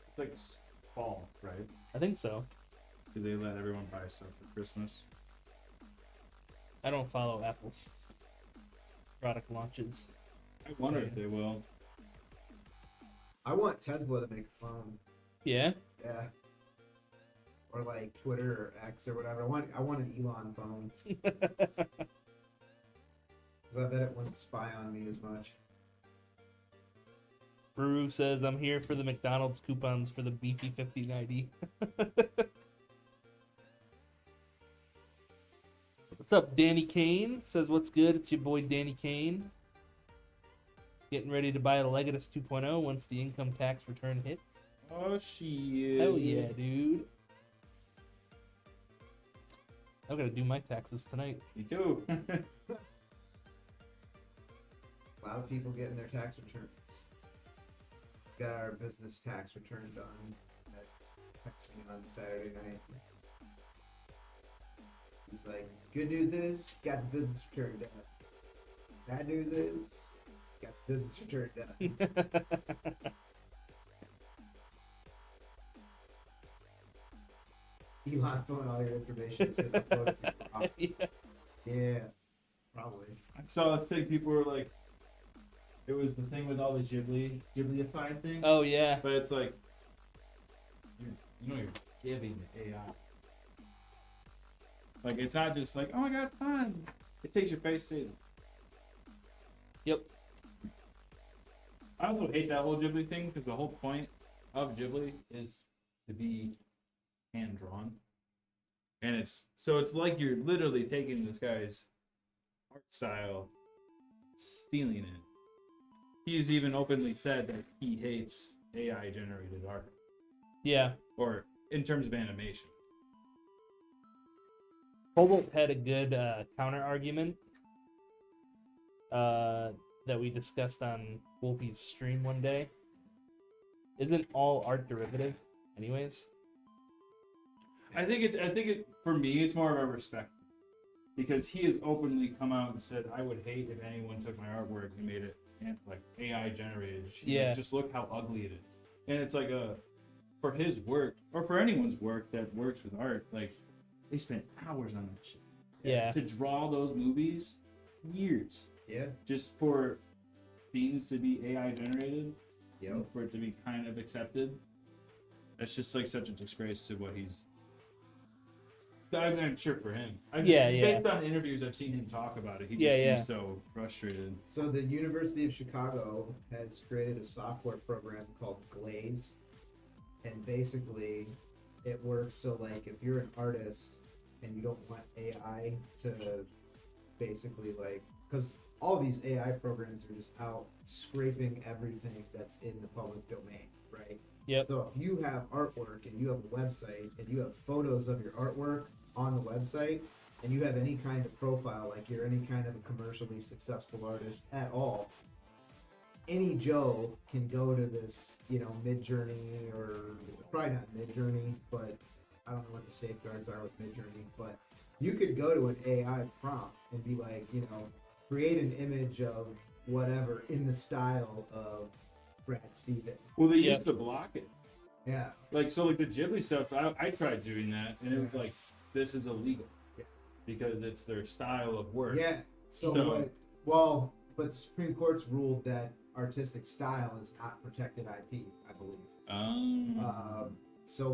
It's like fall, right? I think so. Because they let everyone buy stuff for Christmas. I don't follow Apple's product launches. I wonder if they will. I want Tesla to make a phone. Yeah. Yeah. Or like Twitter or X or whatever. I want an Elon phone. Because I bet it wouldn't spy on me as much. Ruru says, I'm here for the McDonald's coupons for the beefy 5090. What's up, Danny Kane? Says, what's good? It's your boy Danny Kane. Getting ready to buy a Legatus 2.0 once the income tax return hits. Oh, shit. Hell yeah, dude. I'm gonna do my taxes tonight. Me too. A lot of people getting their tax returns. Got our business tax return done. That texted me on Saturday night. He's like, good news is, got the business return done. Bad news is, got the business return done. Elon phone all your information. It's gonna upload it to the cloud. Yeah. Yeah, probably. I saw this thing, people were like, it was the thing with all the Ghibli-ified thing. Oh yeah. But it's like, you're giving the AI. Like, it's not just like, oh my god, fun. It takes your face to. Yep. I also hate that whole Ghibli thing because the whole point of Ghibli is to be hand drawn. And it's like you're literally taking this guy's art style, stealing it. He's even openly said that he hates AI generated art, Yeah. or in terms of animation. Cobalt had a good counter argument that we discussed on Wolfie's stream one day. Isn't all art derivative, anyways? I think it for me it's more of a respect, because he has openly come out and said, I would hate if anyone took my artwork and made it like AI generated. He's Yeah. like, just look how ugly it is. And it's like for his work, or for anyone's work that works with art, like they spent hours on that shit. Yeah. To draw those movies, years. Yeah. Just for scenes to be AI generated, Yep. and for it to be kind of accepted. That's just like such a disgrace to what he's. I'm sure for him. Yeah. Based on interviews I've seen him talk about it, he just seems so frustrated. So the University of Chicago has created a software program called Glaze, and basically it works so like if you're an artist and you don't want AI to basically like, because all these AI programs are just out scraping everything that's in the public domain, right? Yep. So if you have artwork and you have a website and you have photos of your artwork on the website, and you have any kind of profile, like you're any kind of a commercially successful artist at all, any Joe can go to this, Mid-Journey, or probably not Mid-Journey, but I don't know what the safeguards are with Mid-Journey, but you could go to an AI prompt and be like, create an image of whatever in the style of Brad Stevens. Well, they Yep. used to block it. Yeah. Like, so like the Ghibli stuff, I tried doing that, and it was like, this is illegal. Yeah. Because it's their style of work. Yeah. So, but the Supreme Court's ruled that artistic style is not protected IP, I believe. So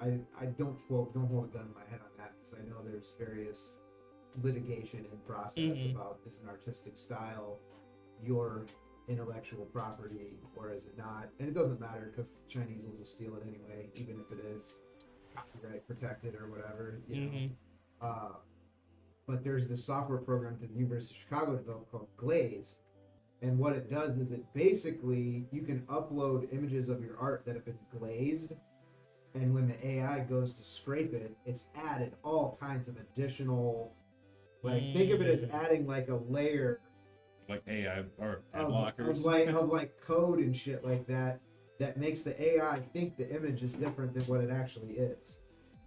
I don't hold a gun in my head on that, because I know there's various litigation in process about, is an artistic style your intellectual property or is it not? And it doesn't matter, because the Chinese will just steal it anyway, even if it is copyright protected or whatever, but there's this software program that the University of Chicago developed called Glaze. And what it does is it basically, you can upload images of your art that have been glazed. And when the AI goes to scrape it, it's added all kinds of additional, like, think of it as adding like a layer Like AI or ad of blockers. like code and shit like that makes the AI think the image is different than what it actually is.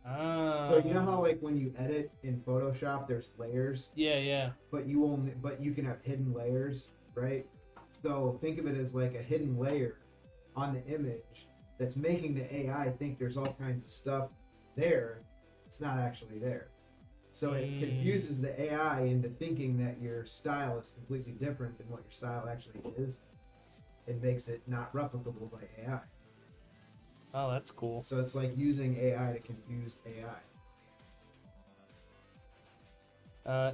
So you know how like when you edit in Photoshop, there's layers, Yeah. but you can have hidden layers, right? So think of it as like a hidden layer on the image that's making the AI think there's all kinds of stuff there. It's not actually there. So it confuses the AI into thinking that your style is completely different than what your style actually is. It makes it not replicable by AI. Oh, that's cool. So it's like using AI to confuse AI.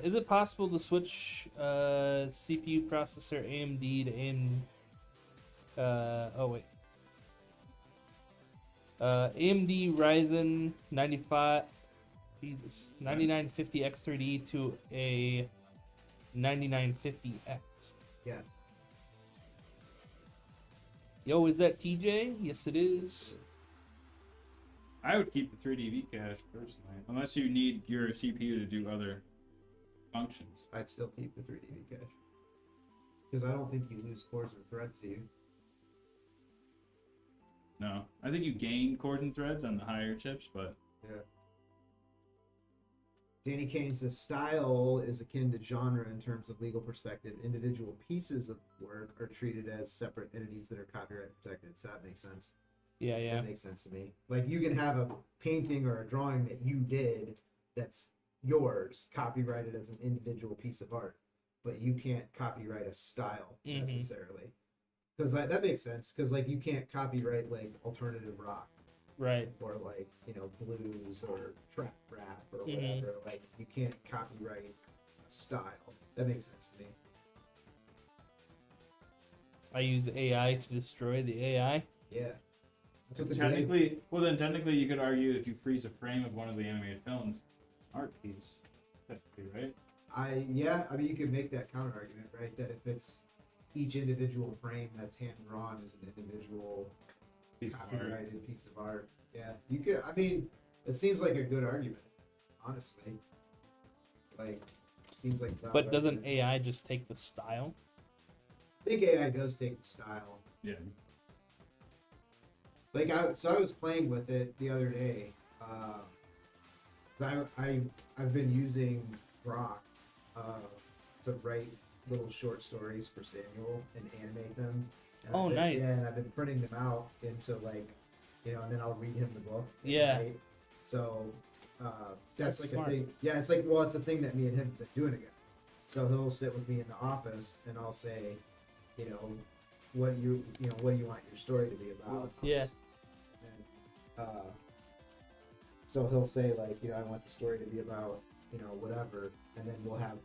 Is it possible to switch CPU processor AMD to AMD Ryzen 9950 X3D to a 9950X? Yes. Yo, is that TJ? Yes, it is. I would keep the 3DV cache personally, unless you need your CPU to do other functions. I'd still keep the 3DV cache. Because I don't think you lose cores or threads, do you? No, I think you gain cores and threads on the higher chips, but Yeah. Danny Kane says style is akin to genre in terms of legal perspective. Individual pieces of work are treated as separate entities that are copyright protected. So that makes sense. Yeah. That makes sense to me. Like you can have a painting or a drawing that you did that's yours, copyrighted as an individual piece of art, but you can't copyright a style necessarily. Because that makes sense. Because like you can't copyright like alternative rock. Right. Or like, you know, blues or trap rap or whatever. Like you can't copyright a style. That makes sense to me. I use AI to destroy the AI. Yeah. That's what the technically, technically you could argue if you freeze a frame of one of the animated films, it's an art piece, technically, right? I mean you could make that counter argument, right? That if it's each individual frame that's hand drawn is an individual copyrighted piece of art. Yeah, you could. I mean, it seems like a good argument, honestly. Like, seems like. But doesn't AI just take the style? I think AI does take the style. Yeah. Like I was playing with it the other day. I've been using Grok to write little short stories for Samuel and animate them. And Oh, nice. Yeah, and I've been printing them out into like, you know, and then I'll read him the book. at Yeah. night. So that's like smart. a thing. Yeah, it's like, well, it's a thing that me and him have been doing together. So he'll sit with me in the office, and I'll say, you know, what do you want your story to be about? Yeah. And, so he'll say like, you know, I want the story to be about, you know, whatever, and then we'll have,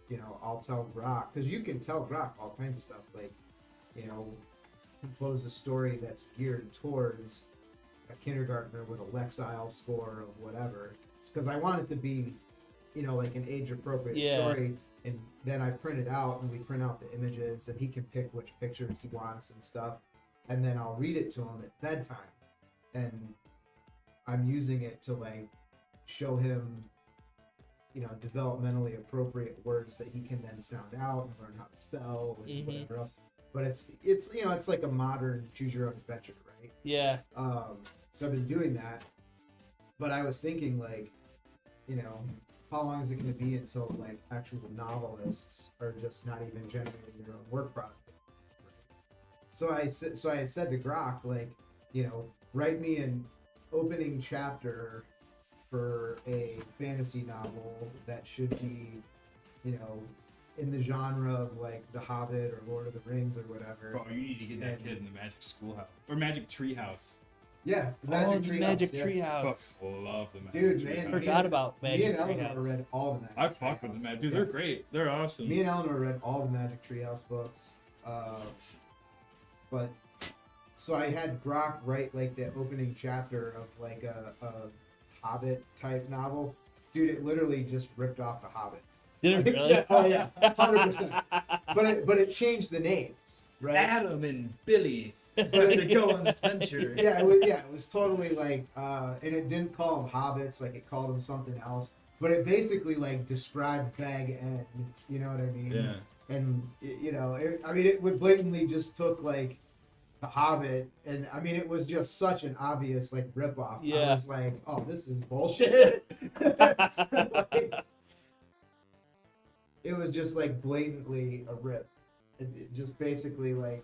you know, I'll tell Grok, because you can tell Grok all kinds of stuff, like, you know, compose a story that's geared towards a kindergartner with a Lexile score of whatever, because I want it to be, you know, like an age-appropriate story. And then I print it out, and we print out the images, and he can pick which pictures he wants and stuff. And then I'll read it to him at bedtime. And I'm using it to, like, show him, you know, developmentally appropriate words that he can then sound out and learn how to spell and whatever else. But it's you know, it's like a modern choose your own adventure, right? Yeah. So I've been doing that. But I was thinking, like, you know, how long is it going to be until like actual novelists are just not even generating their own work product? So I had said to Grok, like, you know, write me an opening chapter for a fantasy novel that should be, you know, in the genre of like The Hobbit or Lord of the Rings or whatever. Bro, you need to get that kid in the Magic Schoolhouse or Magic Treehouse. Yeah, the Magic Treehouse, Treehouse. Love the Magic Dude, Treehouse. man, Forgot about me Magic and Eleanor Treehouse. read all the Magic I fuck with Treehouse. the Magic. Dude, Yeah. they're great. They're awesome. Me and Eleanor read all the Magic Treehouse books. But so I had Grok write like the opening chapter of like a Hobbit type novel, Dude, it literally just ripped off The Hobbit. Did it really? Yeah, oh yeah, 100%. But it changed the names, right? Adam and Billy But to go on this venture. Yeah, it was totally like, and it didn't call them hobbits, like it called them something else. But it basically like described Bag End, you know what I mean? Yeah. And it would blatantly just took like The Hobbit, and I mean it was just such an obvious like ripoff. I Yeah. was like, oh, this is bullshit. Like, it was just like blatantly a rip. It just basically like,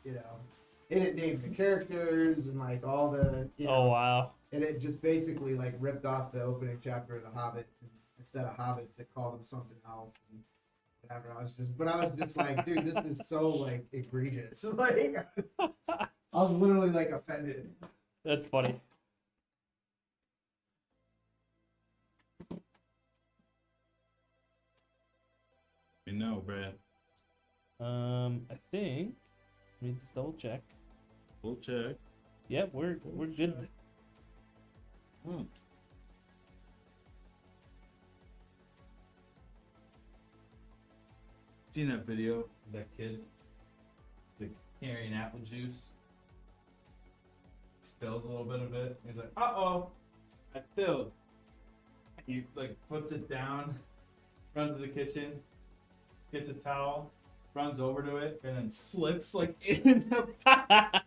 and it named the characters and like all the, Oh wow. and it just basically like ripped off the opening chapter of The Hobbit. And instead of hobbits, it called them something else. And whatever. I was just like, dude, this is so like egregious. Like, I was literally like offended. That's funny. You know, Brad. I think. Let me just double check. We'll check. Yep, we're good. Hmm. Seen that video of that kid like carrying apple juice? Spills a little bit of it. He's like, "Uh-oh, I spilled." He like puts it down, runs to the kitchen, gets a towel, runs over to it, and then slips like in the.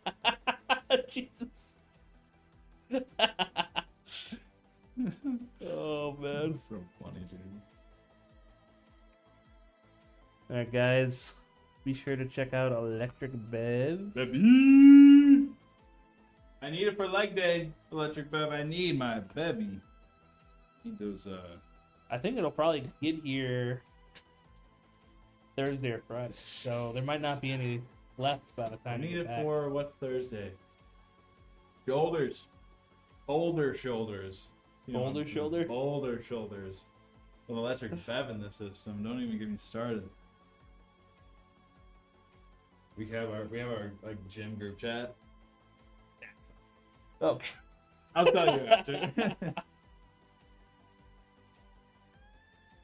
Jesus. Oh man. That's so funny, dude. Alright guys. Be sure to check out Electric Bev. Baby! I need it for leg day, Electric Bev. I need my bevy. Need those, I think it'll probably get here Thursday or Friday. So there might not be any left by the I time you need get it back. for, what's Thursday? Shoulders. Older shoulders. You know what I'm Boulder saying? shoulder? Boulder shoulders. With Electric Bev in the system. Don't even get me started. We have our like gym group chat. Oh. I'll tell you after.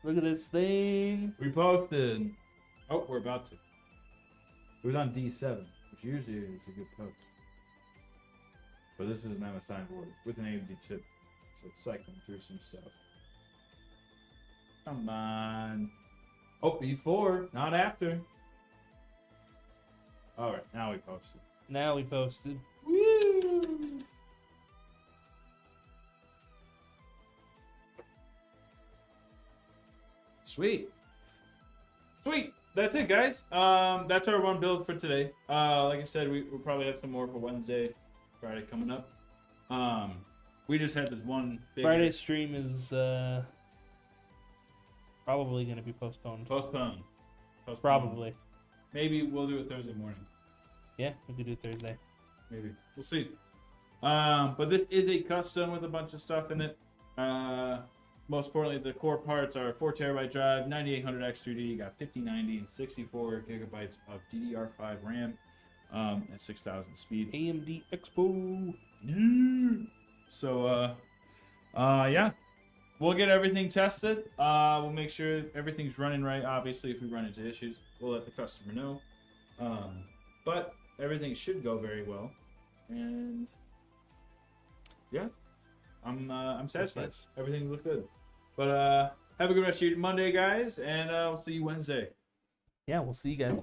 Look at this thing. We posted. Oh, we're about to. It was on D7, which usually is a good post. But this is an MSI board with an AMD chip, so it's cycling through some stuff. Come on. Oh, before, not after. Alright, now we posted. Now we posted. Woo! Sweet. Sweet. That's it, guys. That's our one build for today. Like I said, we'll probably have some more for Wednesday, Friday coming up. We just had this one big Friday's stream is probably going to be postponed. postponed. Probably. Maybe we'll do it Thursday morning. Yeah, we could do Thursday. Maybe. We'll see. But this is a custom with a bunch of stuff in it. Most importantly, the core parts are 4TB drive, 9800 X3D, you got 5090 and 64 gigabytes of DDR5 RAM, at 6,000 speed. AMD Expo. Yeah. So, yeah, we'll get everything tested. We'll make sure everything's running right. Obviously, if we run into issues, we'll let the customer know. But everything should go very well, and yeah, I'm satisfied. nice. Everything looked good. But have a good rest of your Monday, guys, and we'll see you Wednesday. Yeah, we'll see you guys.